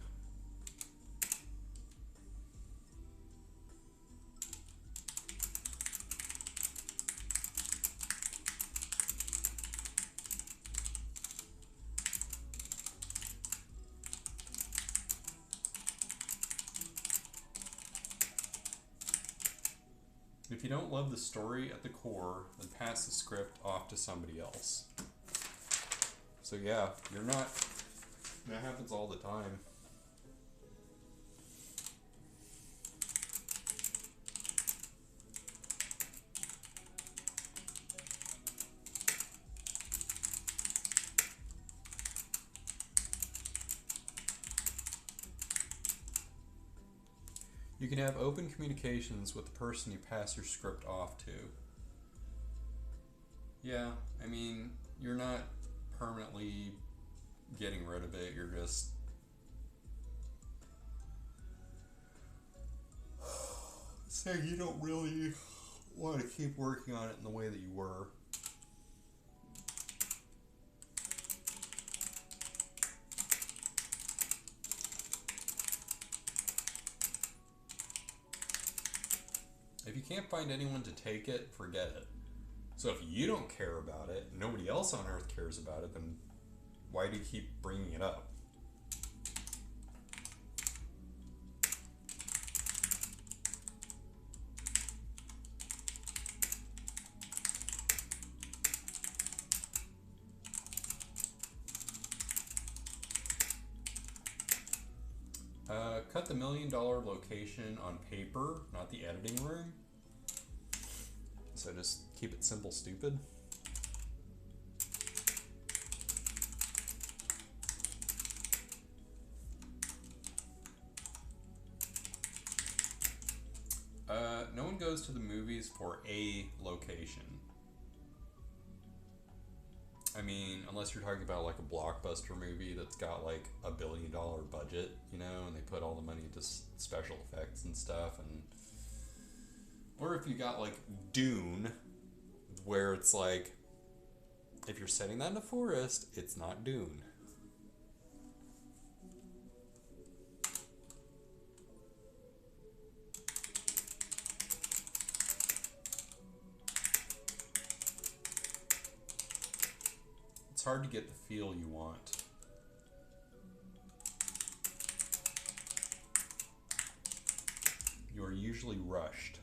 If you don't love the story at the core, then pass the script off to somebody else. So yeah, you're not, that happens all the time. You can have open communications with the person you pass your script off to. Yeah, I mean, you're not permanently getting rid of it, you're just saying you don't really want to keep working on it in the way that you were. If you can't find anyone to take it, forget it. So if you don't care about it, nobody else on earth cares about it, then why do you keep bringing it up? cut the $1,000,000 location on paper, not the editing room. So just keep it simple, stupid. No one goes to the movies for a location. I mean, unless you're talking about like a blockbuster movie that's got like $1 billion budget, you know, and they put all the money into special effects and stuff, and or if you got like Dune, where it's like, if you're setting that in a forest, it's not Dune. It's hard to get the feel you want. You are usually rushed.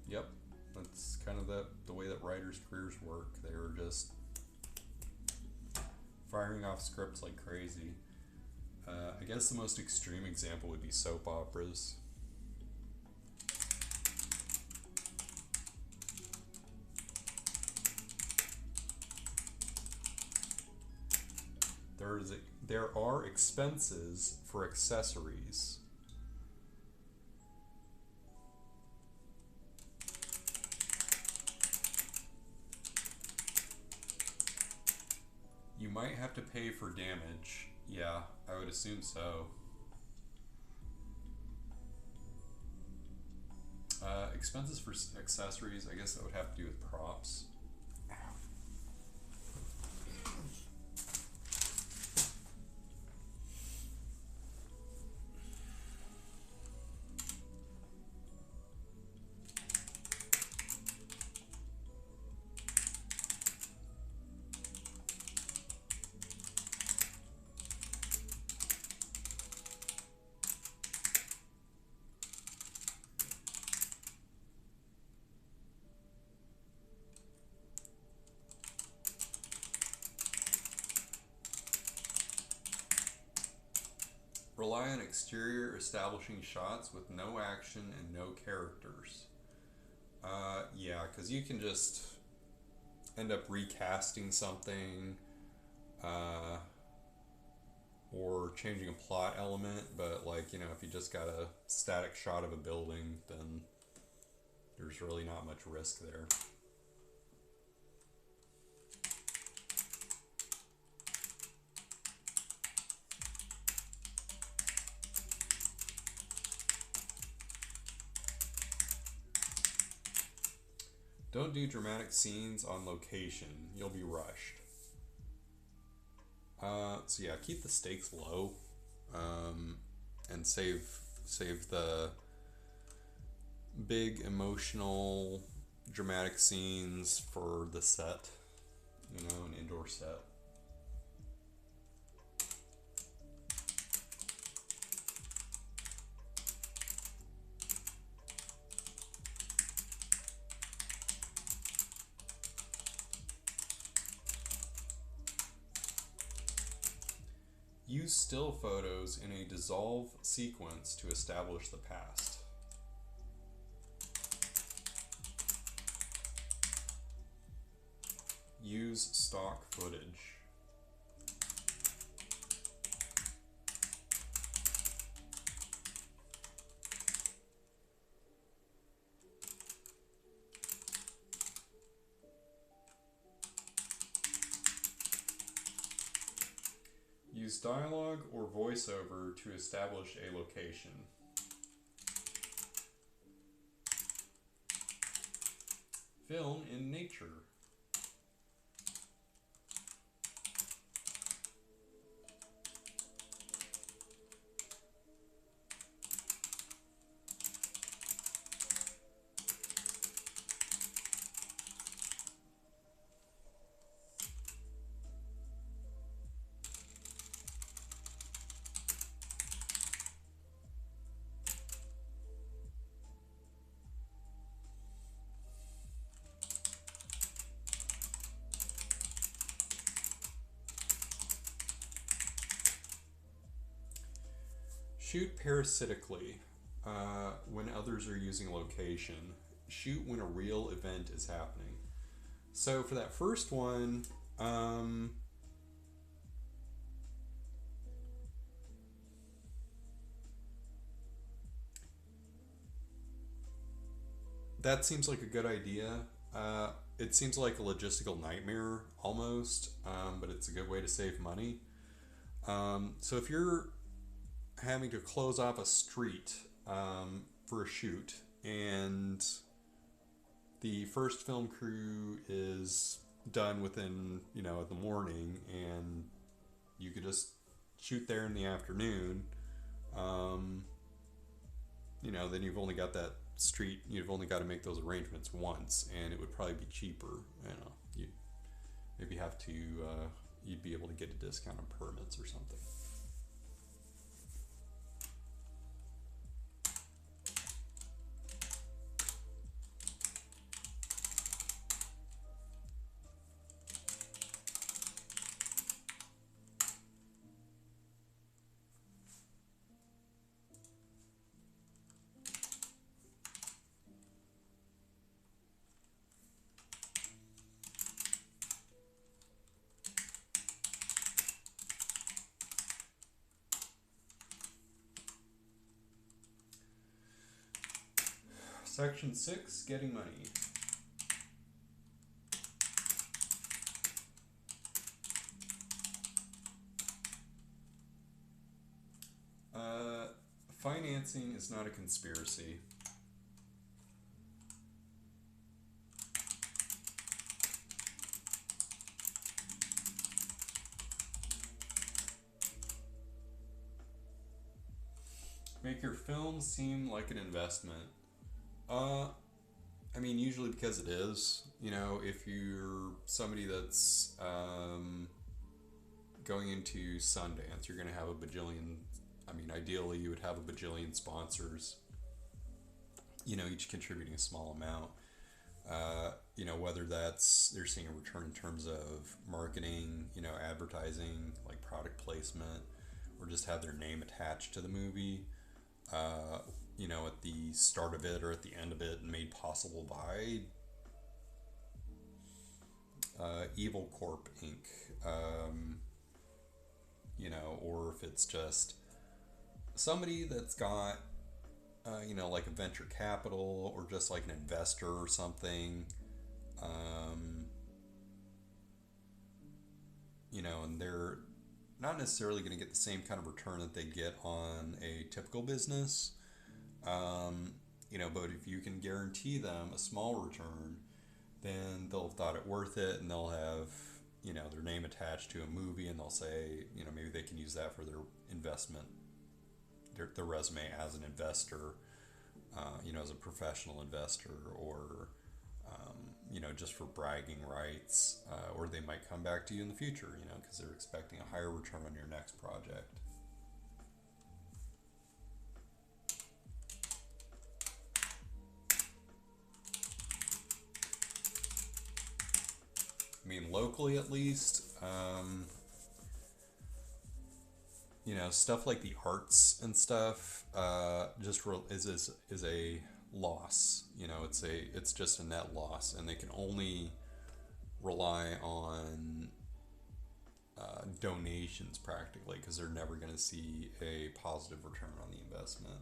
Yep, that's kind of the way that writers' careers work. They were just firing off scripts like crazy. I guess the most extreme example would be soap operas. There are expenses for accessories. You might have to pay for damage. Yeah, I would assume so. Expenses for accessories, I guess that would have to do with props. Rely on exterior establishing shots with no action and no characters. Yeah, because you can just end up recasting something or changing a plot element, but like, you know, if you just got a static shot of a building, then there's really not much risk there. Don't do dramatic scenes on location. You'll be rushed. So yeah, keep the stakes low, and save the big emotional dramatic scenes for the set, you know, an indoor set. Use still photos in a dissolve sequence to establish the past. Use stock footage. Use dialogue or voiceover to establish a location. Film in nature. shoot parasitically when others are using location. Shoot when a real event is happening. So for that first one, that seems like a good idea. It seems like a logistical nightmare almost, but it's a good way to save money. So if you're having to close off a street for a shoot, and the first film crew is done within, the morning, and you could just shoot there in the afternoon, um, then you've only got that street, you've only got to make those arrangements once, and it would probably be cheaper. You'd maybe have to, you'd be able to get a discount on permits or something. Section 6, getting money. Financing is not a conspiracy. Make your film seem like an investment. Usually because it is. If you're somebody that's going into Sundance, you're going to have a bajillion. Ideally, you would have a bajillion sponsors. Each contributing a small amount. Whether that's they're seeing a return in terms of marketing, advertising, like product placement, or just have their name attached to the movie. At the start of it or at the end of it, and made possible by Evil Corp Inc. Or if it's just somebody that's got, like a venture capital or just like an investor or something, and they're not necessarily going to get the same kind of return that they get on a typical business. But if you can guarantee them a small return, then they'll have thought it worth it, and they'll have, their name attached to a movie, and they'll say, maybe they can use that for their investment, their resume as an investor, as a professional investor, or, just for bragging rights, or they might come back to you in the future, because they're expecting a higher return on your next project. Locally at least, stuff like the arts and stuff, is a loss. It's just a net loss, and they can only rely on donations practically, because they're never going to see a positive return on the investment.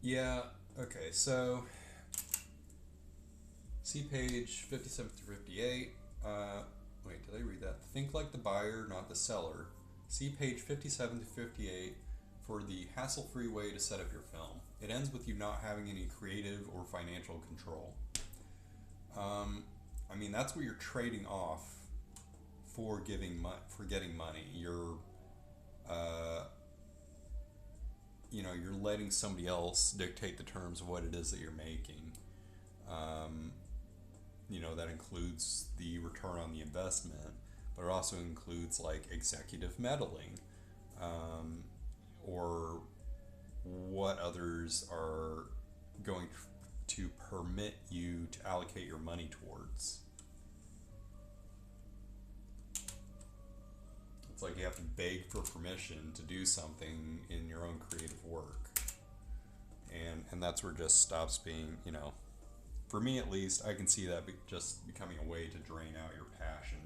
Yeah. Okay. So See page 57 through 58. Wait, did I read that? Think like the buyer, not the seller. See page 57 to 58 for the hassle-free way to set up your film. It ends with you not having any creative or financial control. I mean, that's what you're trading off for getting money. Uh, you're letting somebody else dictate the terms of what it is that you're making. Um, that includes the return on the investment, but it also includes like executive meddling, or what others are going to permit you to allocate your money towards. It's like you have to beg for permission to do something in your own creative work. And that's where it just stops being, for me at least, I can see that just becoming a way to drain out your passion.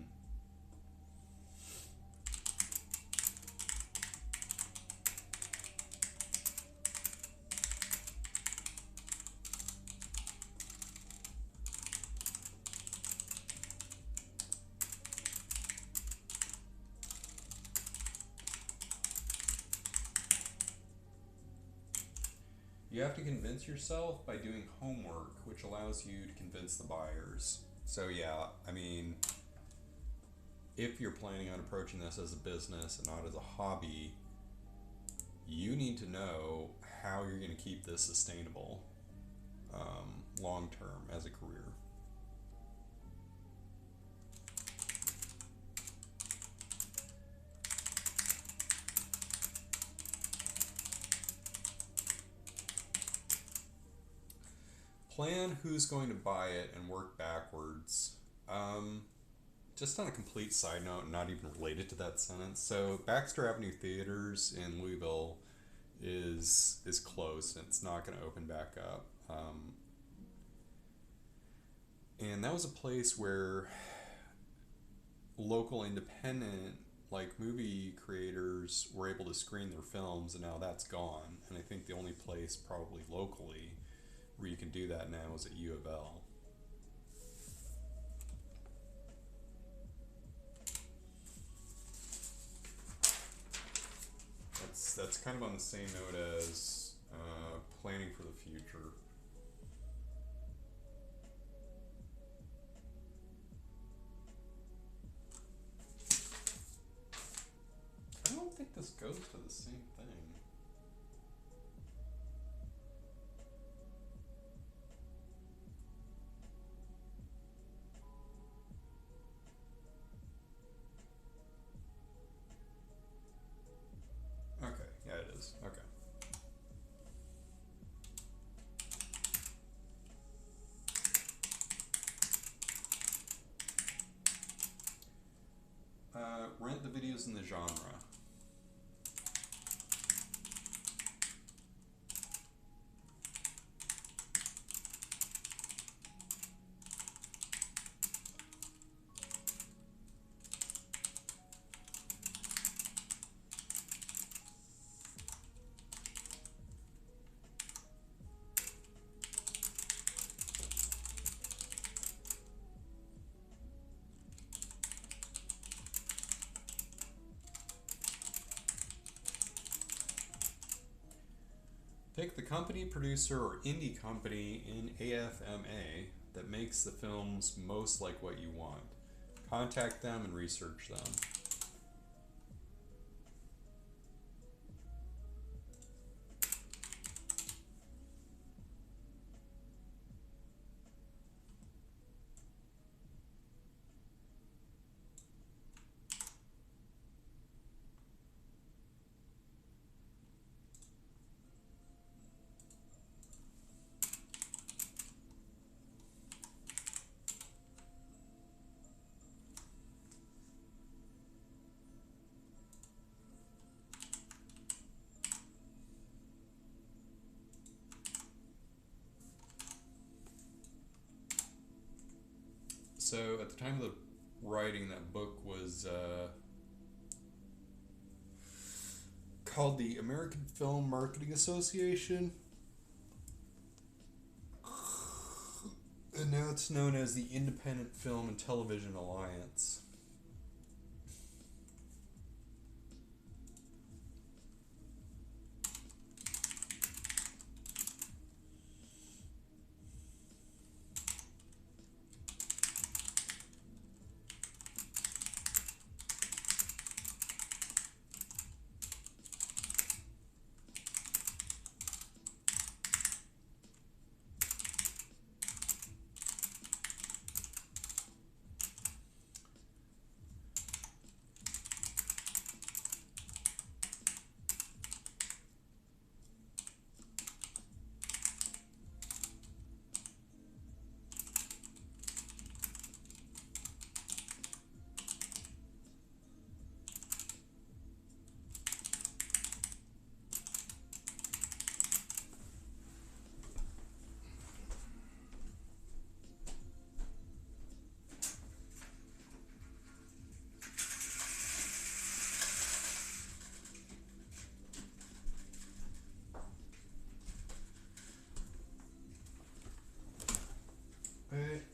You have to convince yourself by doing homework, which allows you to convince the buyers. So yeah, I mean, if you're planning on approaching this as a business and not as a hobby, you need to know how you're going to keep this sustainable long term as a career. Plan who's going to buy it and work backwards. Just on a complete side note, not even related to that sentence. So Baxter Avenue Theaters in Louisville is closed and it's not going to open back up. And that was a place where local independent like movie creators were able to screen their films, and now that's gone. And I think the only place probably locally where you can do that now is at U of L. That's kind of on the same note as planning for the future. I don't think this goes to the same thing. Okay, yeah, it is. Okay. Rent the videos in the genre. Pick the company, producer, or indie company in AFMA that makes the films most like what you want. Contact them and research them. So at the time of the writing, that book was called the American Film Marketing Association. And now it's known as the Independent Film and Television Alliance.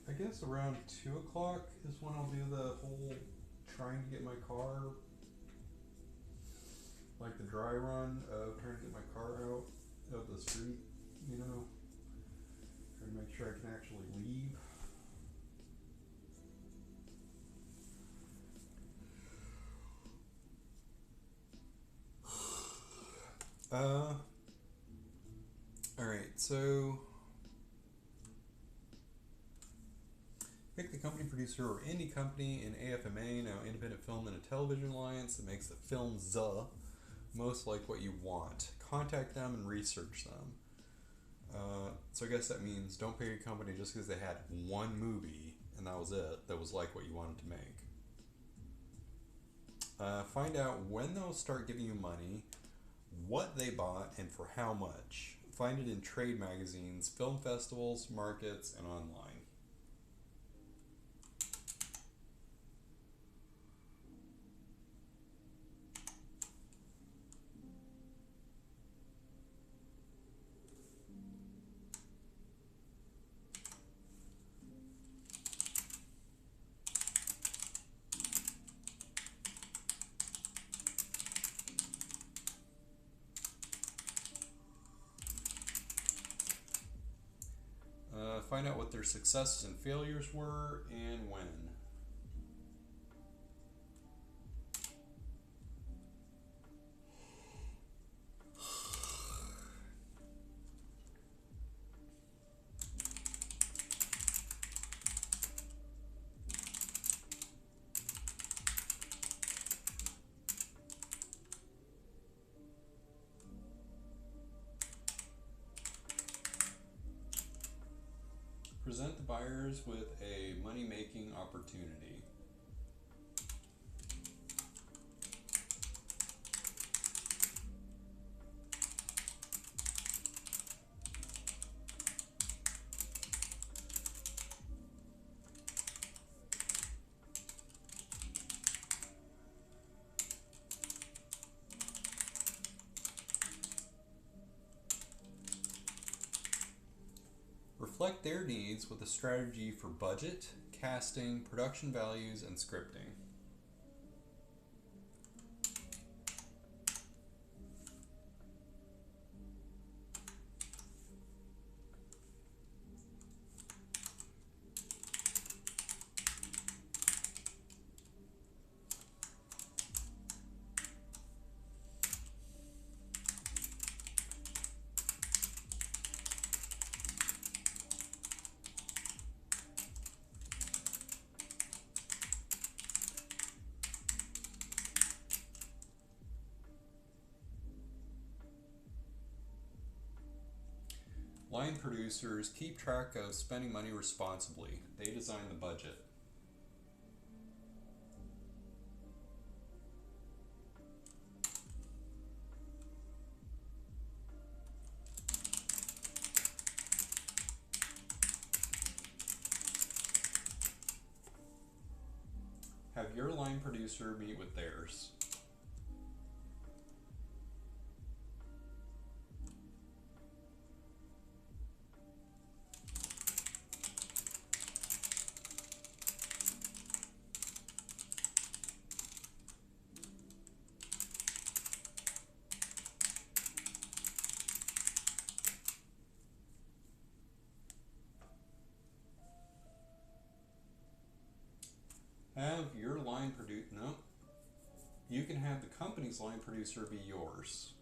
I guess around 2 o'clock is when I'll do the whole trying to get my car, like the dry run of trying to get my car out of the street, you know, trying to make sure I can actually leave. Alright, so pick the company, producer, or indie company in AFMA, now Independent Film and Television Alliance, that makes the films most like what you want. Contact them and research them. So I guess that means don't pick a company just because they had one movie and that was it, that was like what you wanted to make. Find out when they'll start giving you money, what they bought, and for how much. Find it in trade magazines, film festivals, markets, and online. Find out what their successes and failures were and when. Present the buyers with a money-making opportunity. Reflect their needs with a strategy for budget, casting, production values, and scripting. Line producers keep track of spending money responsibly. They design the budget. Have your line producer meet with theirs. have your line produce. No, you can have the company's line producer be yours.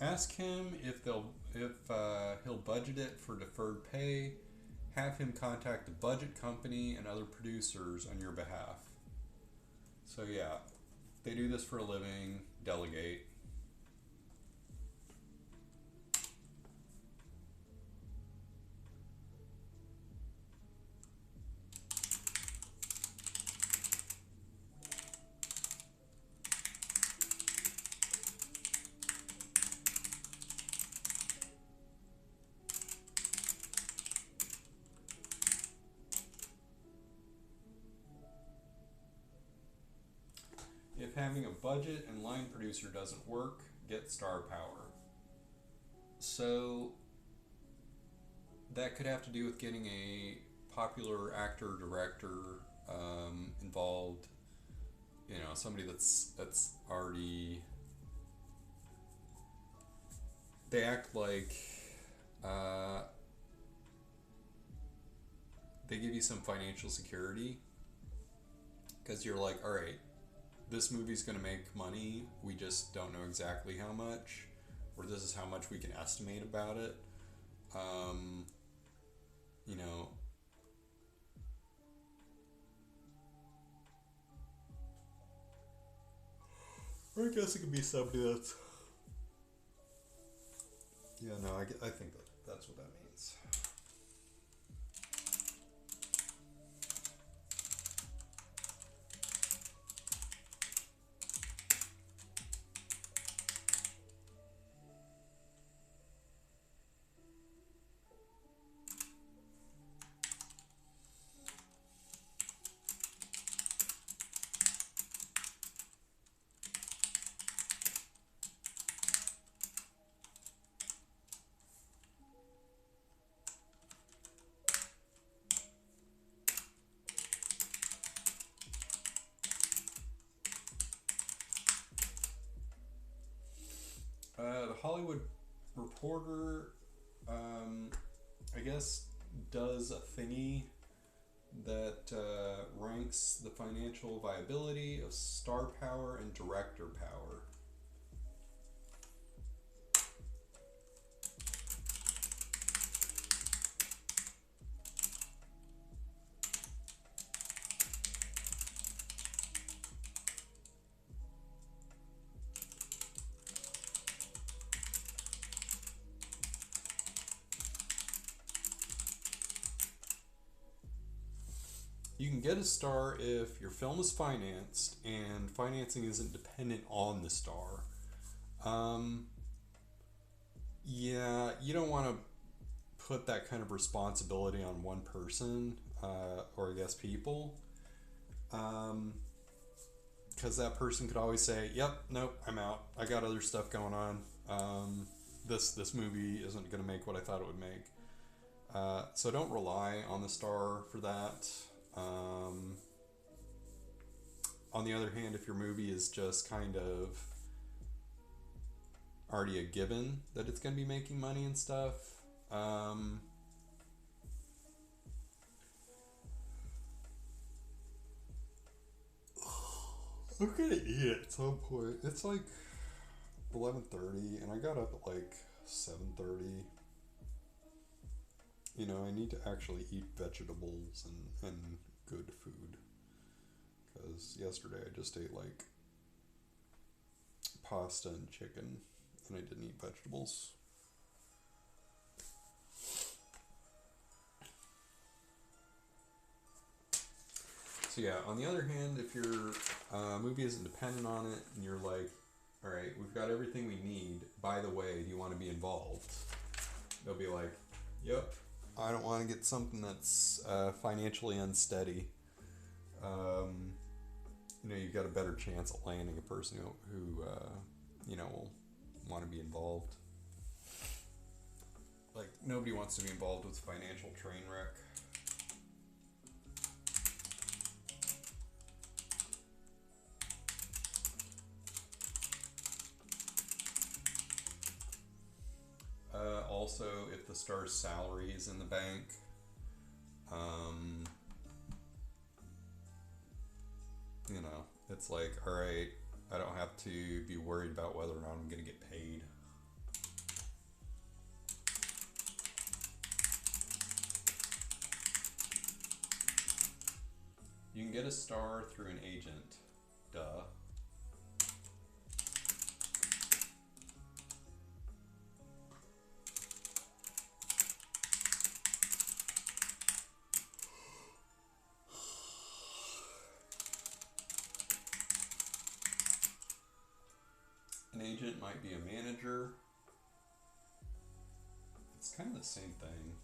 Ask him if he'll budget it for deferred pay. Have him contact the budget company and other producers on your behalf. So yeah, they do this for a living. Delegate. If having a budget and line producer doesn't work, get star power. So that could have to do with getting a popular actor, director involved. You know, somebody that's already. They act like they give you some financial security because you're like, all right, this movie's going to make money. We just don't know exactly how much, or this is how much we can estimate about it. You know, or I guess it could be somebody that's. Yeah, no, I think that's what that means. The Hollywood Reporter, I guess, does a thingy that ranks the financial viability of star power and director power. You can get a star if your film is financed and financing isn't dependent on the star. Yeah, you don't want to put that kind of responsibility on one person, or I guess people, because that person could always say, "Yep, nope, I'm out. I got other stuff going on. This movie isn't going to make what I thought it would make." So don't rely on the star for that. On the other hand, if your movie is just kind of already a given that it's going to be making money and stuff, I'm gonna eat at some point. It's like 11:30, and I got up at like 7:30. You know, I need to actually eat vegetables and good food. Because yesterday I just ate like pasta and chicken, and I didn't eat vegetables. So yeah, on the other hand, if your movie isn't dependent on it, and you're like, all right, we've got everything we need. By the way, do you want to be involved? They'll be like, yep. I don't want to get something that's financially unsteady. Um, you've got a better chance at landing a person who will want to be involved. Like, nobody wants to be involved with financial train wreck. Also, if the star's salary is in the bank, it's like, all right, I don't have to be worried about whether or not I'm going to get paid. You can get a star through an agent. Duh. An agent might be a manager. It's kind of the same thing.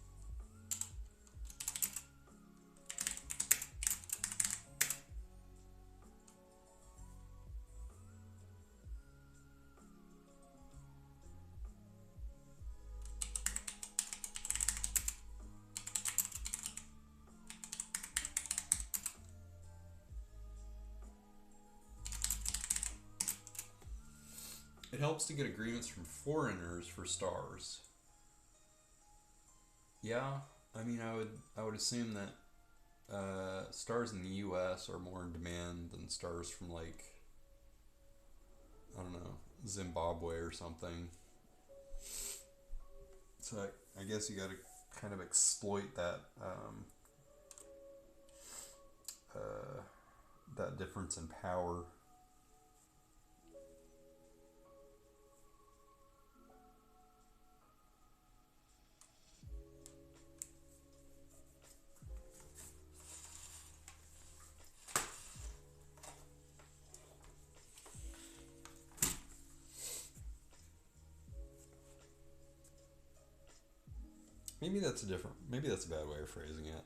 It helps to get agreements from foreigners for stars. Yeah, I would assume that stars in the U.S. are more in demand than stars from, like, I don't know, Zimbabwe or something. So I guess you got to kind of exploit that difference in power. Maybe that's a bad way of phrasing it.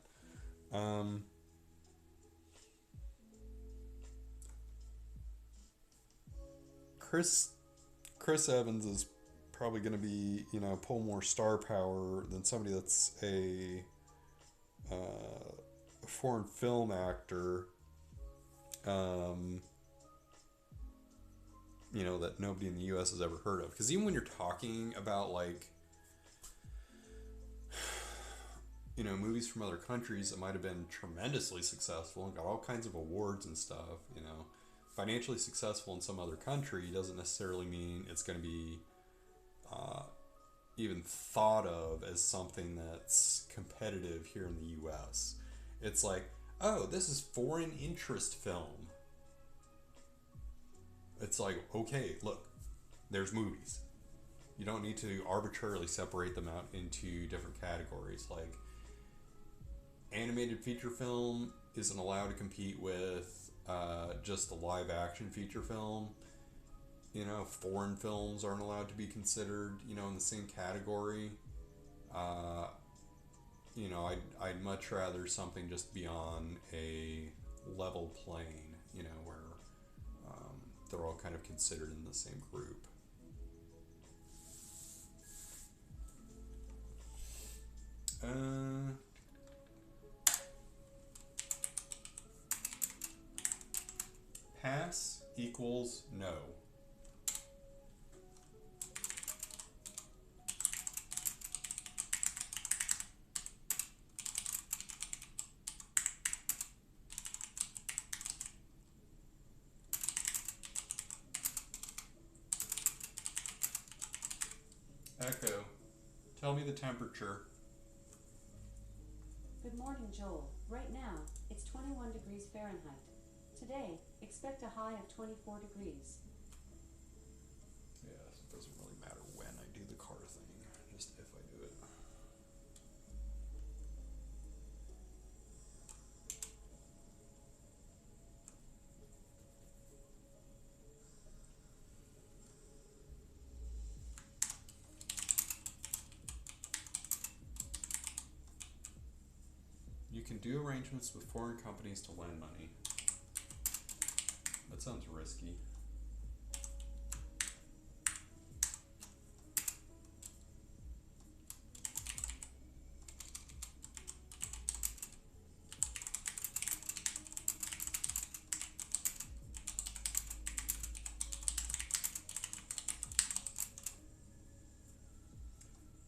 Chris Evans is probably going to be, pull more star power than somebody that's a foreign film actor, that nobody in the U.S. has ever heard of. Because even when you're talking about, like, movies from other countries that might have been tremendously successful and got all kinds of awards and stuff, financially successful in some other country doesn't necessarily mean it's going to be even thought of as something that's competitive here in the U.S. It's like, oh, this is foreign interest film. It's like, okay, look, there's movies. You don't need to arbitrarily separate them out into different categories. Like, animated feature film isn't allowed to compete with just the live action feature film. Foreign films aren't allowed to be considered, in the same category. I'd much rather something just be on a level plane, where they're all kind of considered in the same group. Pass equals no. Echo, tell me the temperature. Good morning, Joel. Right now, it's 21 degrees Fahrenheit. Today, expect a high of 24 degrees. Yeah, so it doesn't really matter when I do the car thing, just if I do it. can do arrangements with foreign companies to lend money. That sounds risky.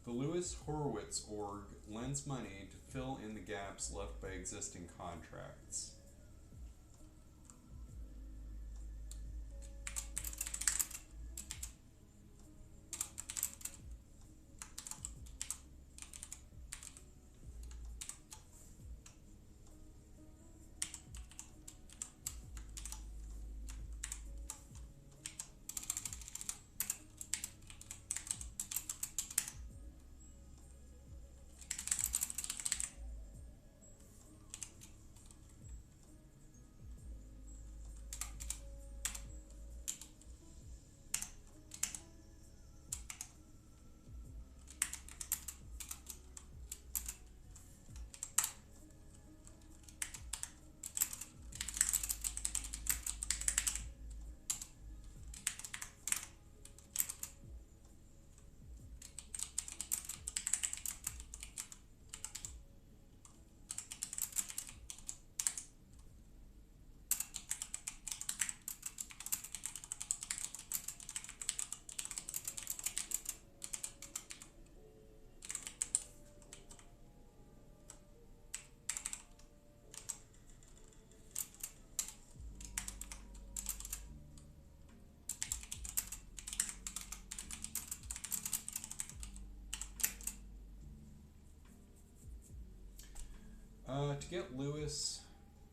The Lewis Horowitz org lends money to fill in the gaps left by existing contracts. To get Lewis,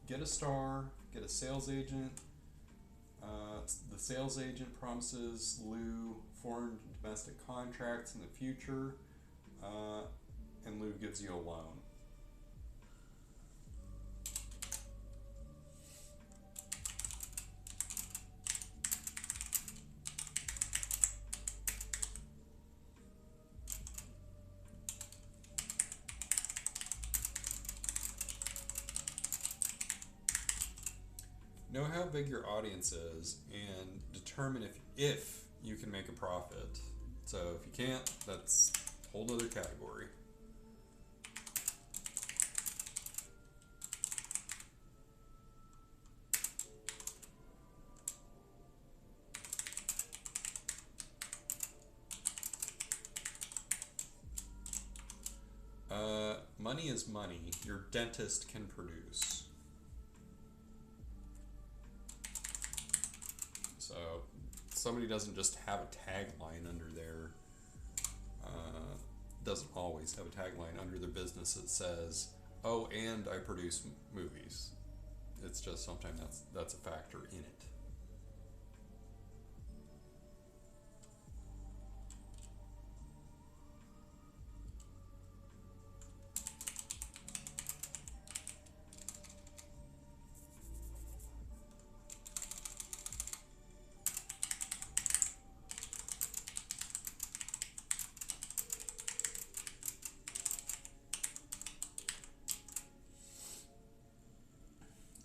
get a star, get a sales agent. The sales agent promises Lou foreign domestic contracts in the future, and Lou gives you a loan. Know how big your audience is and determine if you can make a profit. So if you can't, that's a whole other category. Money is money. Your dentist can produce. So somebody doesn't just have a tagline under their, doesn't always have a tagline under their business that says, "Oh, and I produce movies." It's just sometimes that's a factor in it.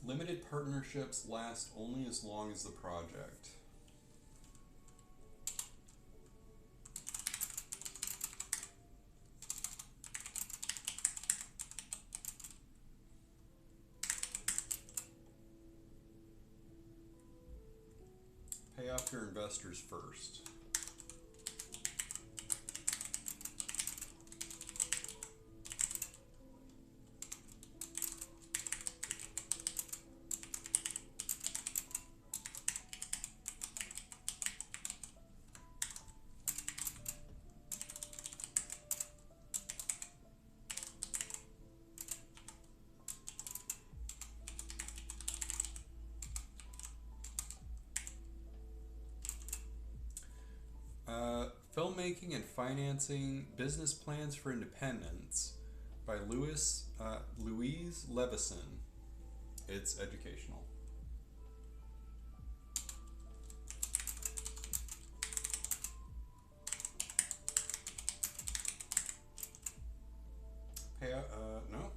Limited partnerships last only as long as the project. Pay off your investors first. Filmmaking and Financing Business Plans for Independence by Louise Levison. It's educational. No.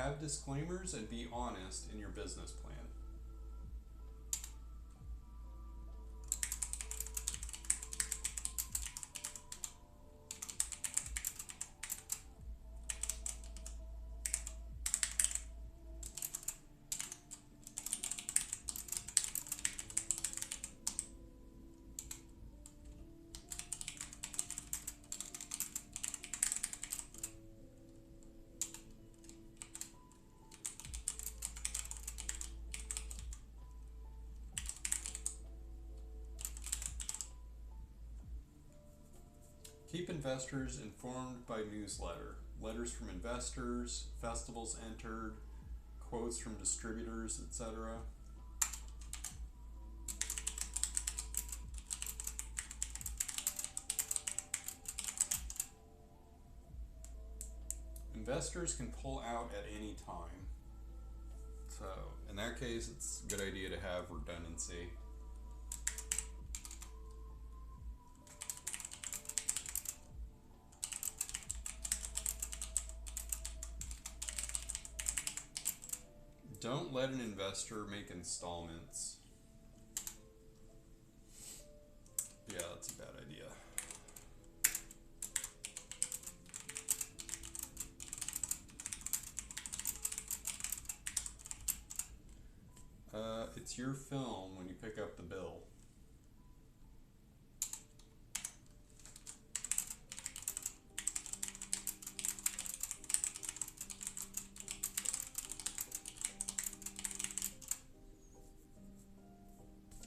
have disclaimers and be honest in your business plan. Keep investors informed by newsletter, letters from investors, festivals entered, quotes from distributors, etc. Investors can pull out at any time. So, in that case, it's a good idea to have redundancy. Don't let an investor make installments. Yeah, that's a bad idea. It's your film when you pick up the bill.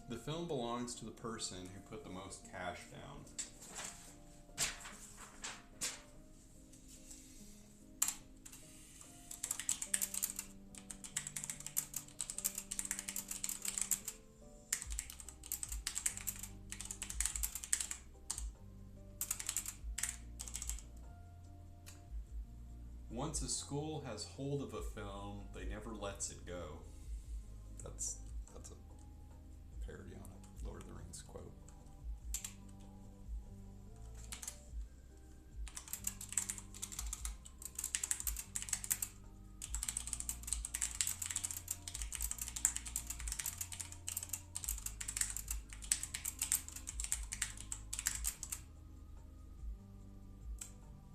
The film belongs to the person who put the most cash down. Once a school has hold of a film, they never lets it go. That's a parody on a Lord of the Rings quote.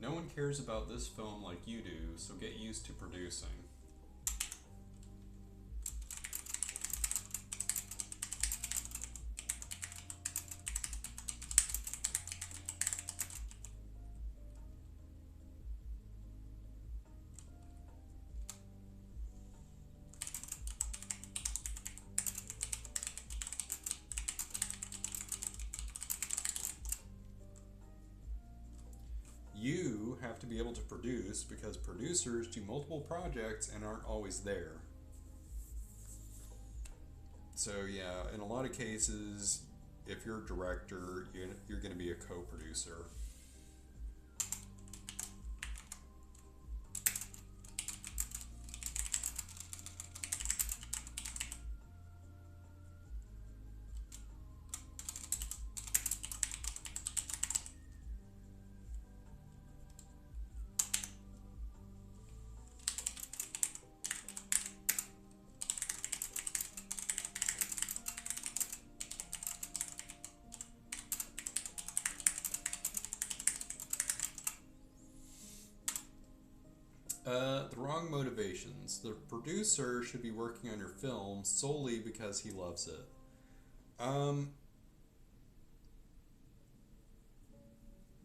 No one cares about this film like you do, so get used to producing. You have to be able to produce because producers do multiple projects and aren't always there. So yeah, in a lot of cases, if you're a director, you're going to be a co-producer. The wrong motivations. The producer should be working on your film solely because he loves it.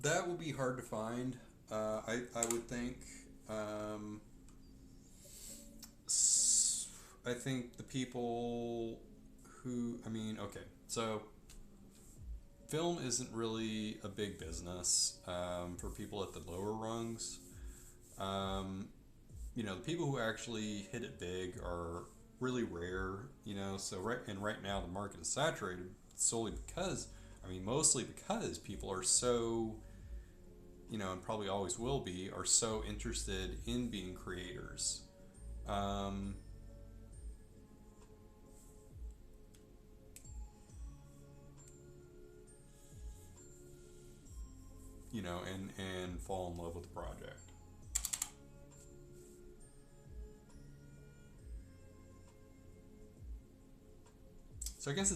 That will be hard to find. I would think. I think the people who, okay, so film isn't really a big business for people at the lower rungs. The people who actually hit it big are really rare, so right now the market is saturated solely because, mostly because people are so, and probably always will be, are so interested in being creators. And fall in love with the project. So I guess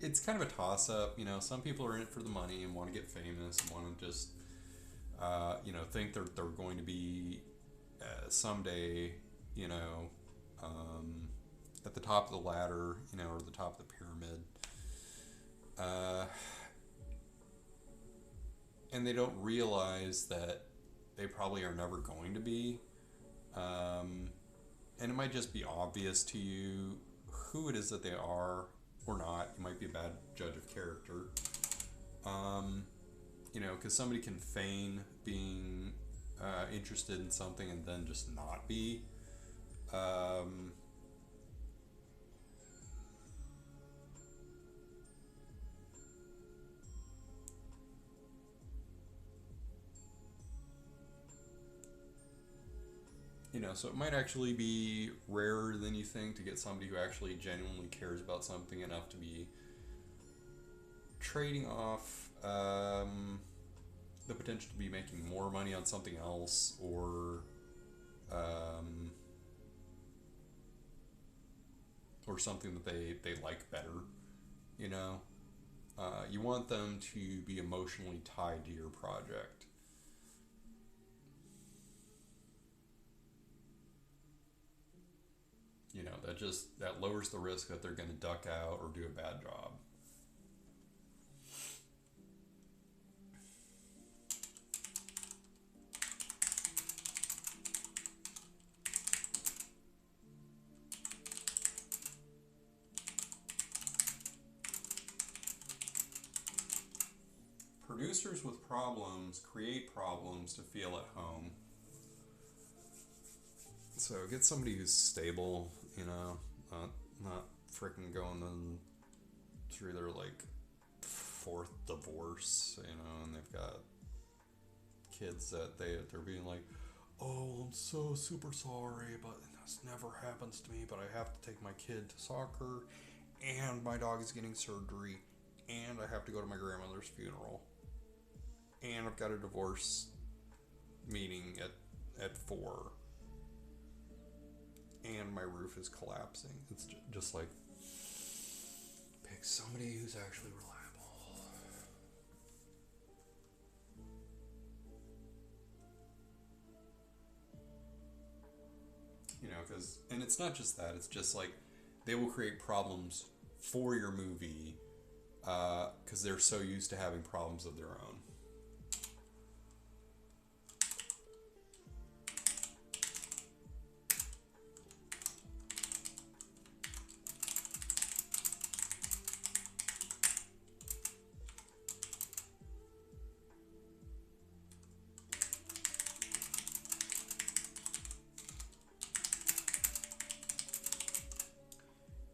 it's kind of a toss up. You know, some people are in it for the money and want to get famous and want to just think they're going to be someday, you know, at the top of the ladder, you know, or the top of the pyramid. Uh, and they don't realize that they probably are never going to be. And it might just be obvious to you who it is that they are or not. You might be a bad judge of character. Because somebody can feign being interested in something and then just not be. So it might actually be rarer than you think to get somebody who actually genuinely cares about something enough to be trading off the potential to be making more money on something else, or something that they like better. You know, you want them to be emotionally tied to your project. That lowers the risk that they're going to duck out or do a bad job. Producers with problems create problems to feel at home. So get somebody who's stable, not freaking going through their like fourth divorce, and they've got kids that they're being like, oh, I'm so super sorry, but this never happens to me, but I have to take my kid to soccer, and my dog is getting surgery, and I have to go to my grandmother's funeral, and I've got a divorce meeting at 4, and my roof is collapsing. It's just like, pick somebody who's actually reliable. And it's not just that, it's just like they will create problems for your movie because they're so used to having problems of their own.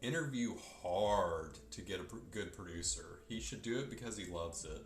Interview hard to get a good producer. He should do it because he loves it.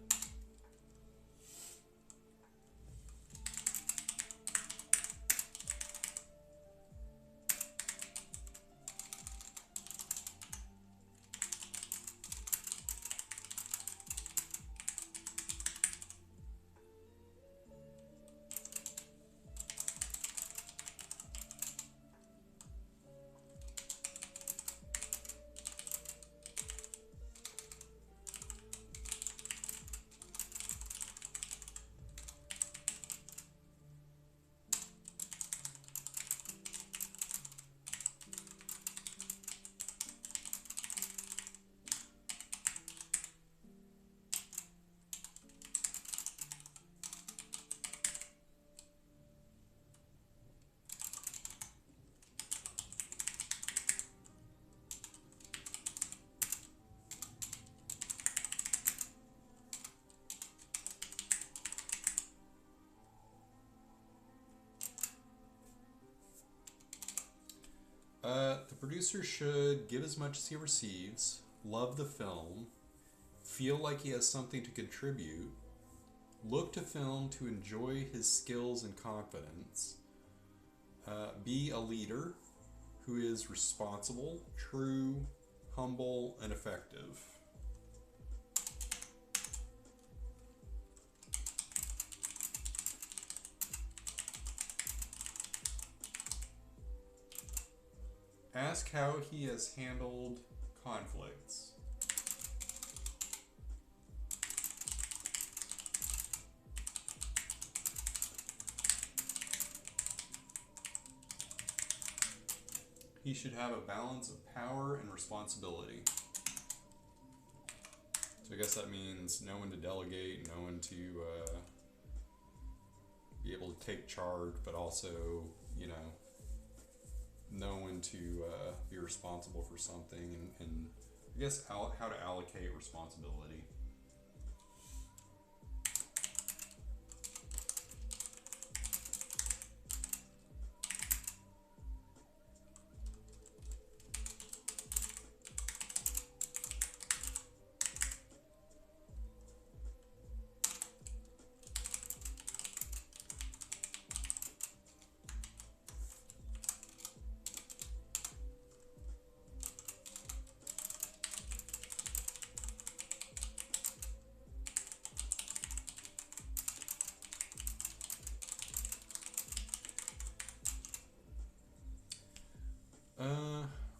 The producer should give as much as he receives, love the film, feel like he has something to contribute, look to film to enjoy his skills and confidence, be a leader who is responsible, true, humble, and effective. Ask how he has handled conflicts. He should have a balance of power and responsibility. So I guess that means know when to delegate, know when to be able to take charge, but also, know when to be responsible for something, and I guess how to allocate responsibility.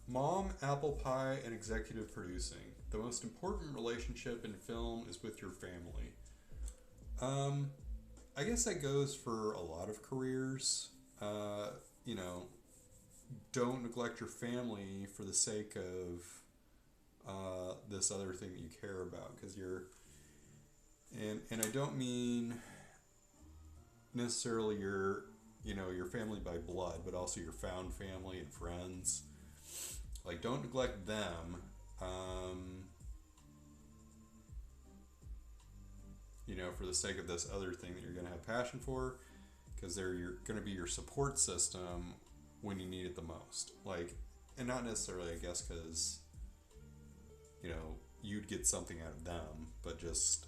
Mom, apple pie, and executive producing. The most important relationship in film is with your family. I guess that goes for a lot of careers. You know, don't neglect your family for the sake of this other thing that you care about, because and I don't mean necessarily your family by blood, but also your found family and friends. Like, don't neglect them. For the sake of this other thing that you're going to have passion for, because they're going to be your support system when you need it the most. Like, and not necessarily, I guess, because you'd get something out of them, but just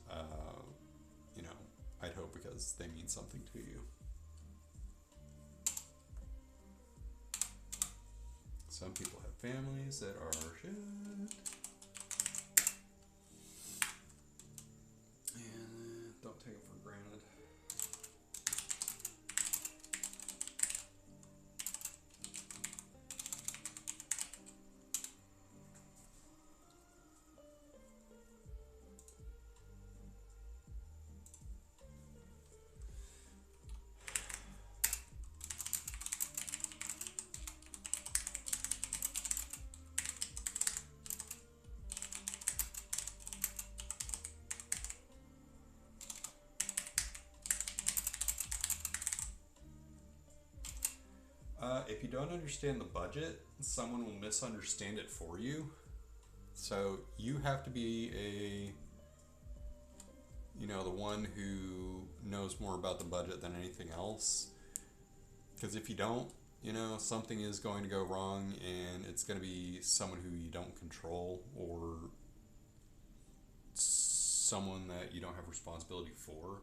I'd hope because they mean something to you. Some people have families that are shit. And don't take it for granted. If you don't understand the budget, someone will misunderstand it for you. So you have to be the one who knows more about the budget than anything else. Because if you don't, something is going to go wrong, and it's going to be someone who you don't control, or someone that you don't have responsibility for,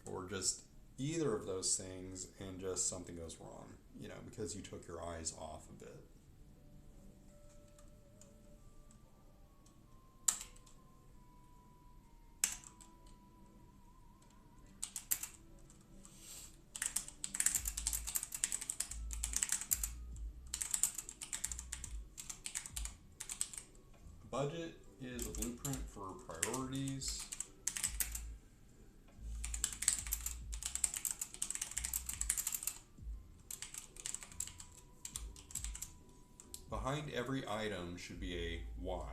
or just either of those things, and just something goes wrong, because you took your eyes off of it. Budget is a blueprint for priorities. Behind every item should be a why.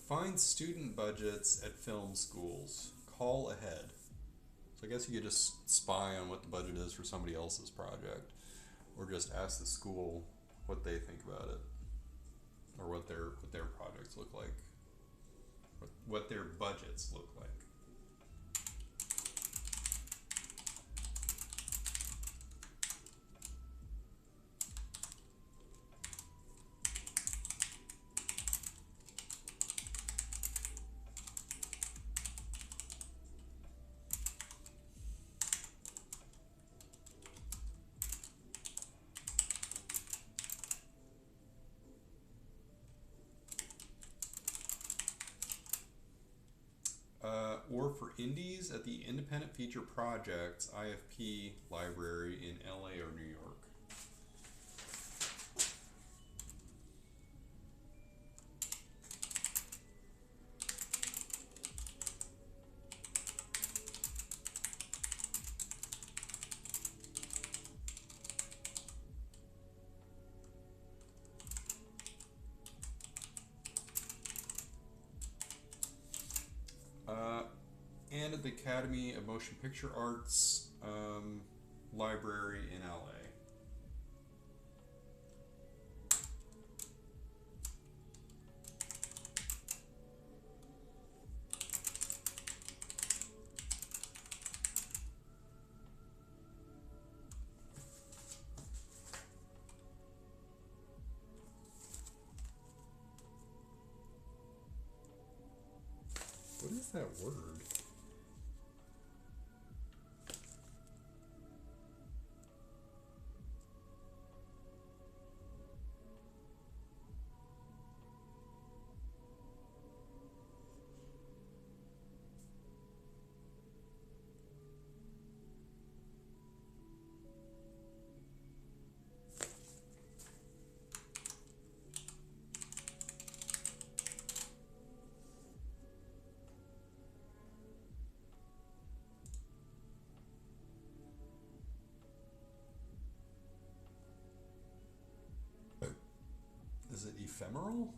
Find student budgets at film schools. Call ahead. So I guess you could just spy on what the budget is for somebody else's project, or just ask the school what they think about it, or what their projects look like, what their budgets look like. award for indies at the Independent Feature Projects IFP Library in LA or New York. And at the Academy of Motion Picture Arts Library in LA. What is that word? Is it ephemeral?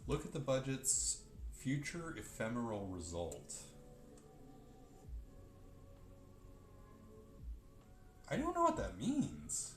Look at the budget's future ephemeral result. I don't know what that means.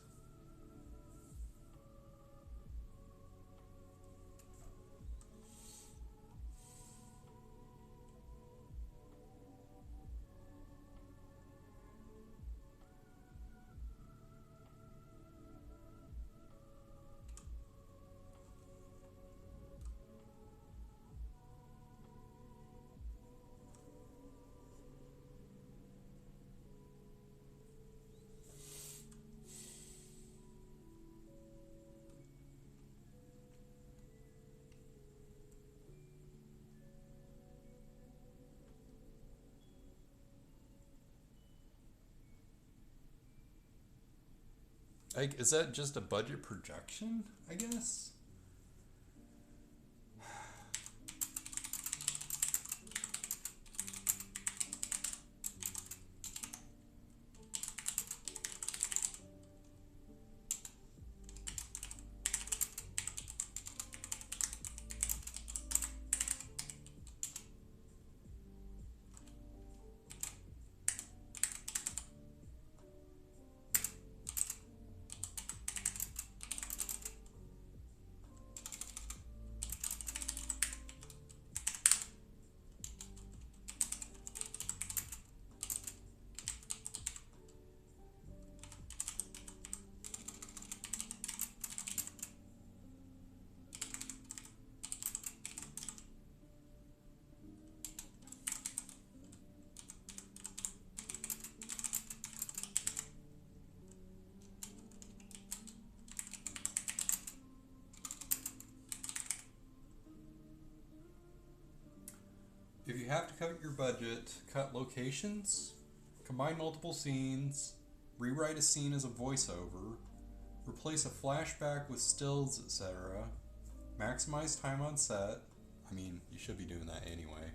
Like, is that just a budget projection, I guess? If you have to cut your budget, cut locations, combine multiple scenes, rewrite a scene as a voiceover, replace a flashback with stills, etc., maximize time on set. I mean, you should be doing that anyway.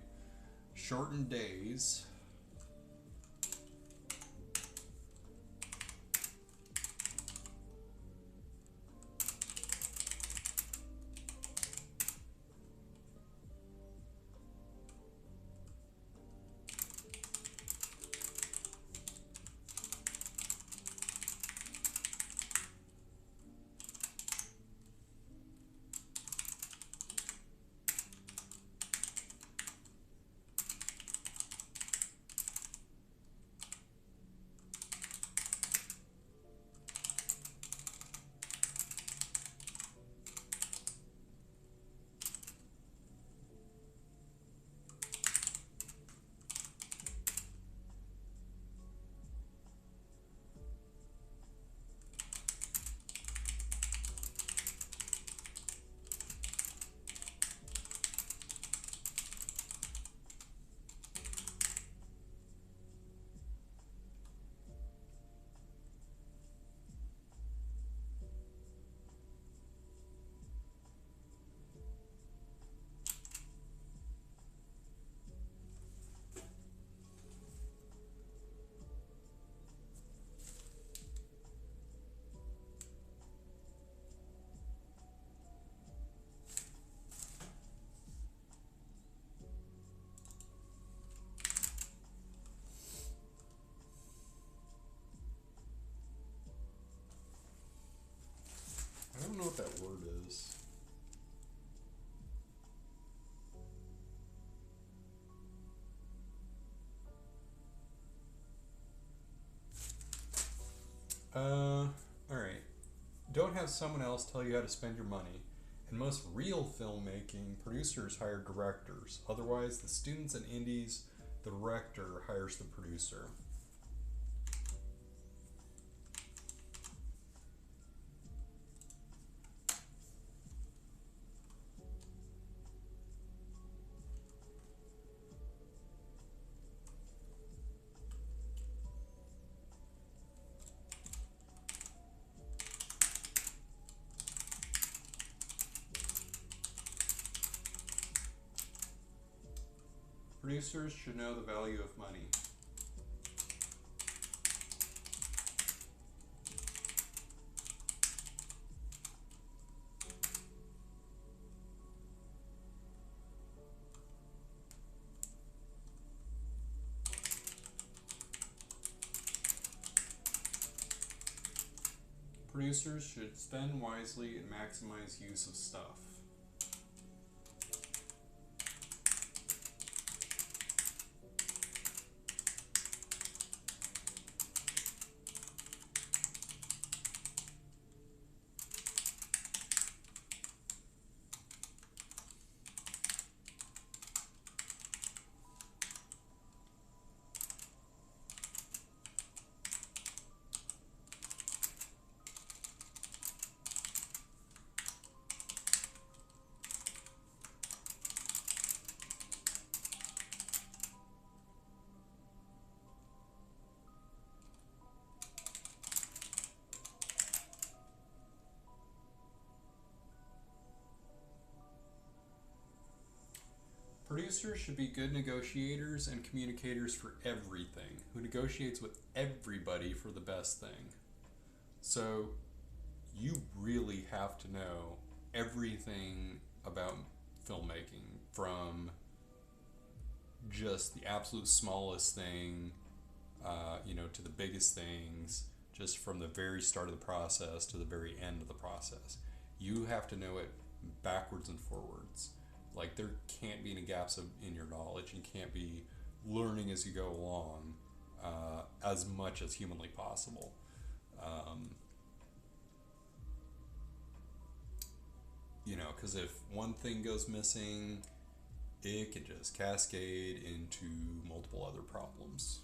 Shorten days. Alright. Don't have someone else tell you how to spend your money. In most real filmmaking, producers hire directors. Otherwise, the students and indies, the director hires the producer. Producers should know the value of money. Producers should spend wisely and maximize use of stuff. Producers should be good negotiators and communicators for everything, who negotiates with everybody for the best thing. So you really have to know everything about filmmaking, from just the absolute smallest thing, to the biggest things, just from the very start of the process to the very end of the process. You have to know it backwards and forwards. Like, there can't be any gaps in your knowledge. You can't be learning as you go along, as much as humanly possible. Because if one thing goes missing, it can just cascade into multiple other problems.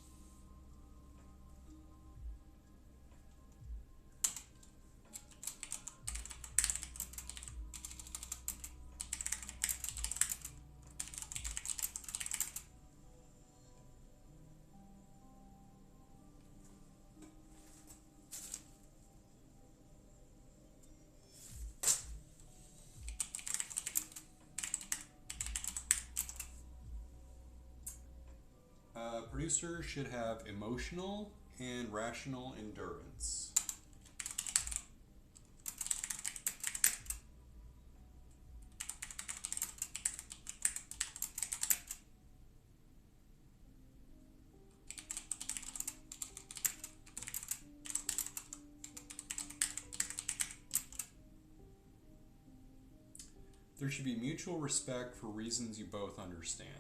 Producers should have emotional and rational endurance. There should be mutual respect for reasons you both understand.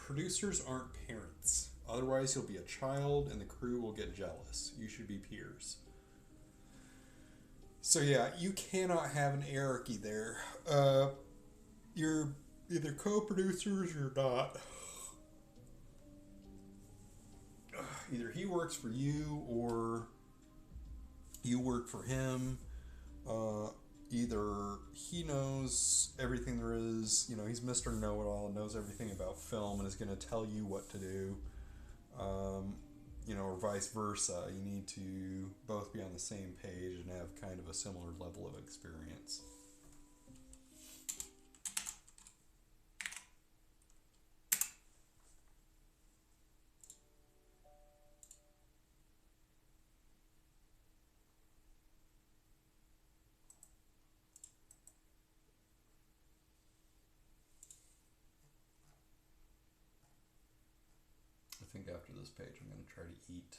Producers aren't parents. Otherwise, you'll be a child and the crew will get jealous. You should be peers. So yeah, you cannot have an hierarchy there. You're either co-producers or not. Either he works for you or you work for him. Either he knows everything there is, he's Mr. Know-It-All, knows everything about film and is going to tell you what to do, or vice versa. You need to both be on the same page and have kind of a similar level of experience. think after this page I'm going to try to eat.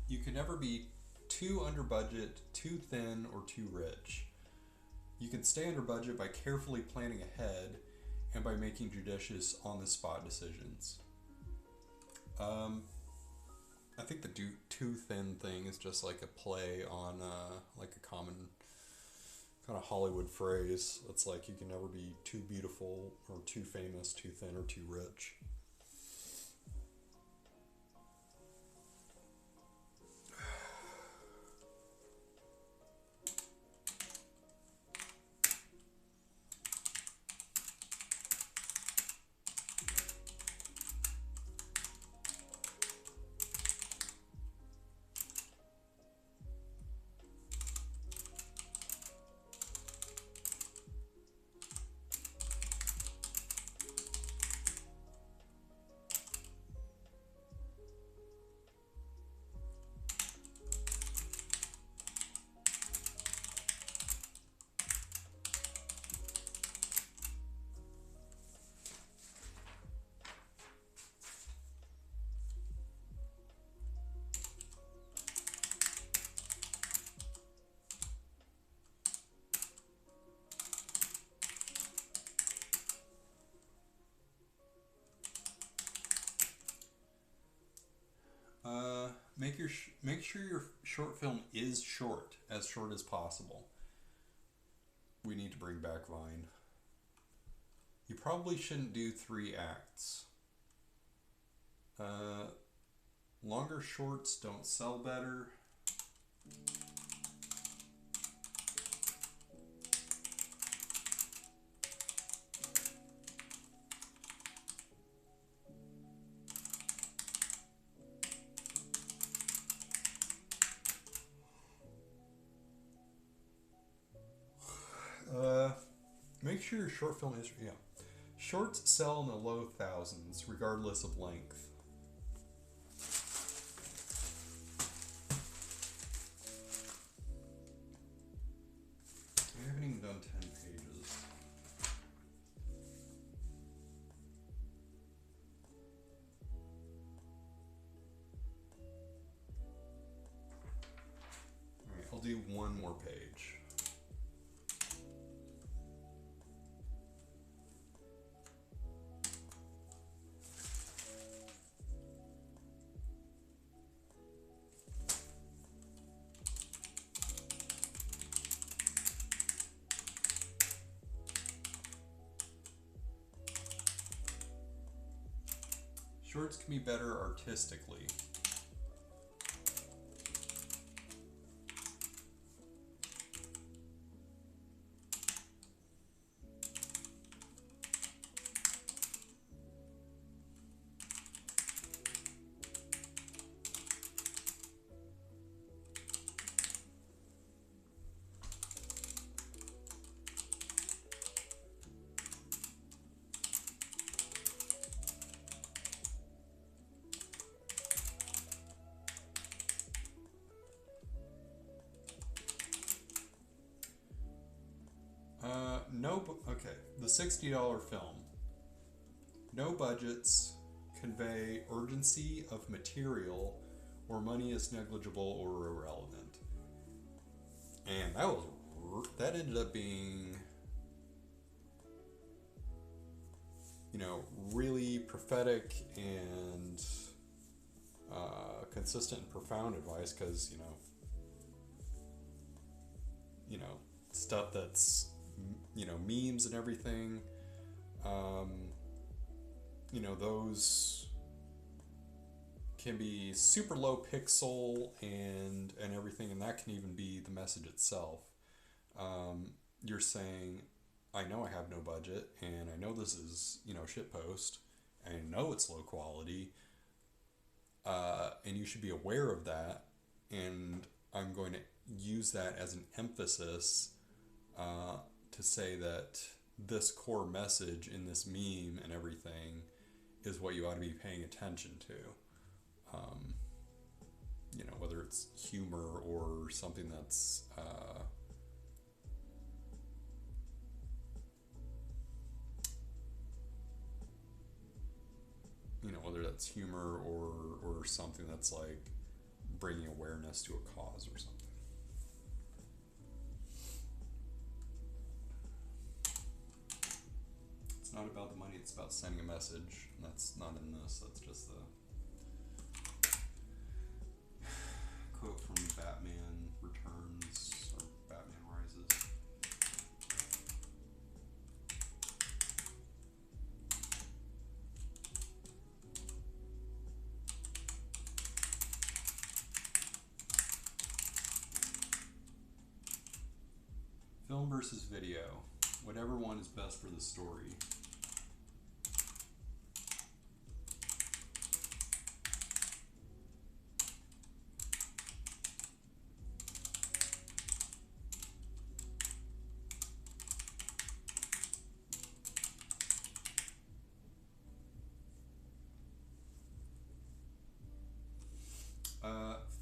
You can never be too under budget, too thin, or too rich. You can stay under budget by carefully planning ahead and by making judicious on-the-spot decisions. I think the too thin thing is just like a play on like a common kind of Hollywood phrase. It's like you can never be too beautiful or too famous, too thin, or too rich. Make sure your short film is short as possible. We need to bring back Vine. You probably shouldn't do 3 acts. Longer shorts don't sell better. Make sure your short film is, shorts sell in the low thousands, regardless of length. I haven't even done 10 pages. Alright, I'll do one more page. Shorts can be better artistically. The $60 film. No budgets convey urgency of material, or money is negligible or irrelevant. And that ended up being, really prophetic and consistent and profound advice, because stuff that's memes and everything, those can be super low pixel and everything, and that can even be the message itself. You're saying, I know I have no budget, and I know this is shitpost, and I know it's low quality, and you should be aware of that, and I'm going to use that as an emphasis to say that this core message in this meme and everything is what you ought to be paying attention to. Whether it's humor or something that's whether that's humor or something that's like bringing awareness to a cause or something. It's not about the money, it's about sending a message, and that's not in this, that's just the quote from Batman Returns, or Batman Rises. Film versus video. Whatever one is best for the story.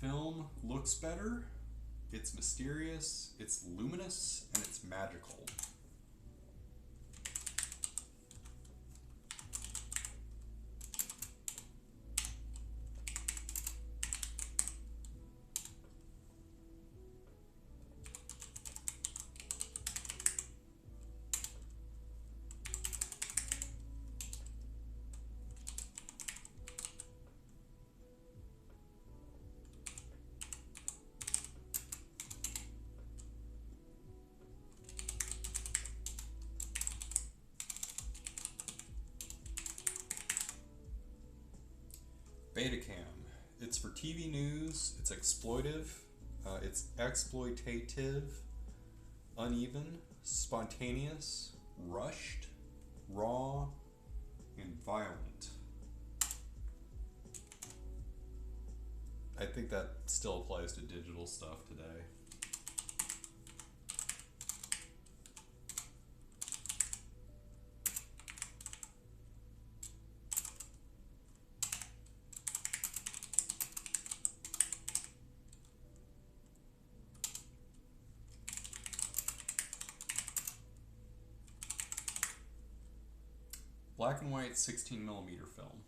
Film looks better, it's mysterious, it's luminous, and it's magical. Betacam. It's for TV news, it's exploitive, it's exploitative, uneven, spontaneous, rushed, raw, and violent. I think that still applies to digital stuff today. Black and white 16mm film.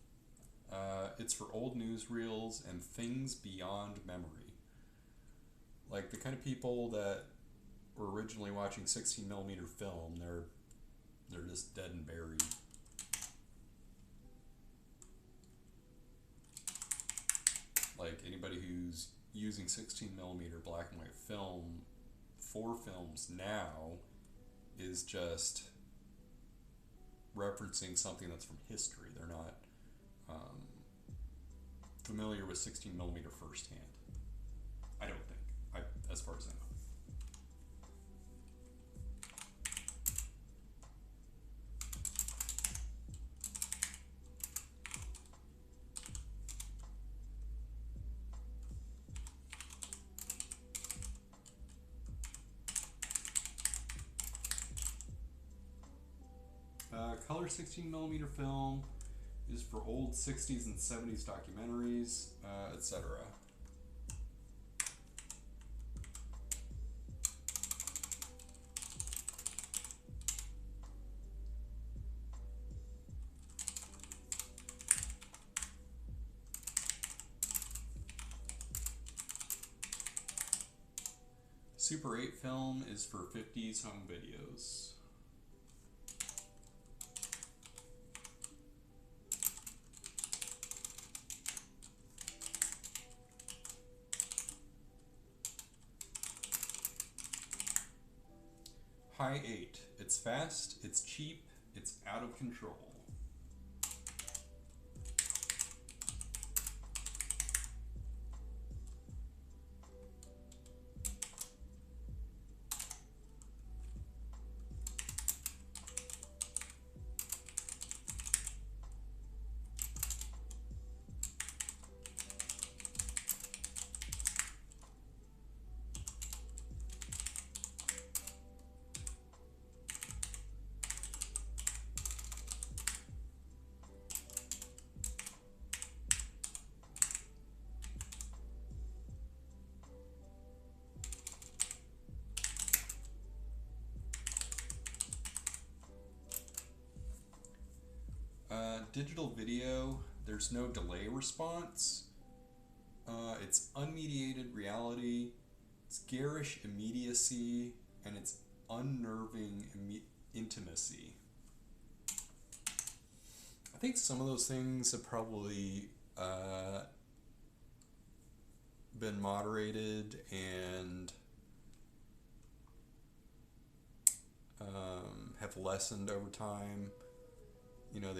It's for old newsreels and things beyond memory. Like the kind of people that were originally watching 16mm film, they're just dead and buried. Like anybody who's using 16mm black and white film for films now is just referencing something that's from history. They're not familiar with 16mm firsthand. I don't think, as far as I know. Color 16mm film is for old 60s and 70s documentaries, etc. Super 8 film is for 50s home videos. High 8. It's fast, it's cheap, it's out of control. Digital video, there's no delay response. It's unmediated reality, it's garish immediacy, and it's unnerving intimacy. I think some of those things have probably been moderated and have lessened over time. You know,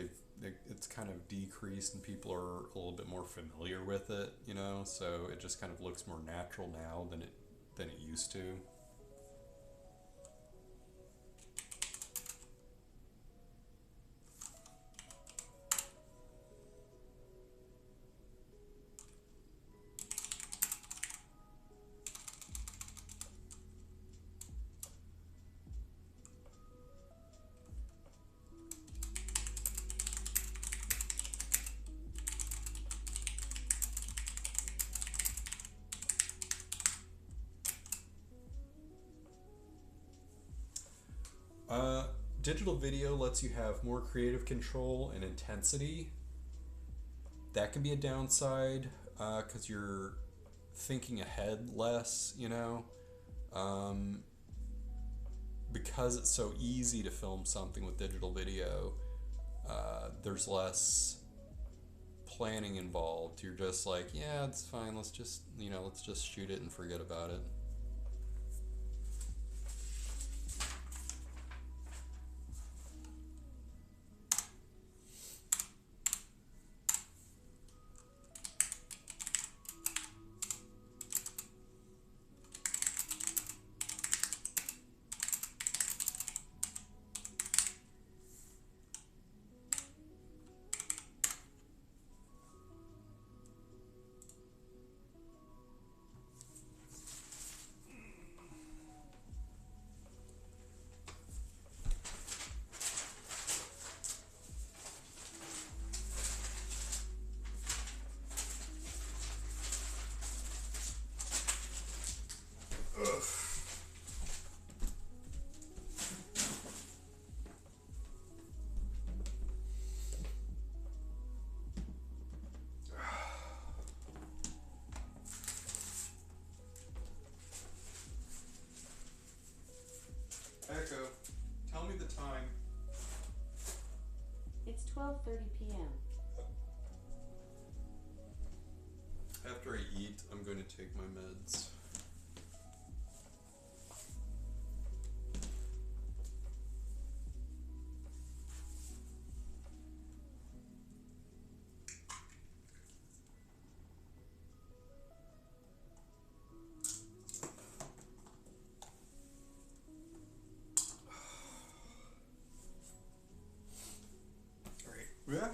it's kind of decreased and people are a little bit more familiar with it, you know, so it just kind of looks more natural now than it used to. Digital video lets you have more creative control and intensity. That can be a downside because you're thinking ahead less, you know. Because it's so easy to film something with digital video, there's less planning involved. You're just like, yeah, it's fine. Let's just shoot it and forget about it. Echo, tell me the time. It's 12:30 p.m. After I eat, I'm going to take my meds. Yeah.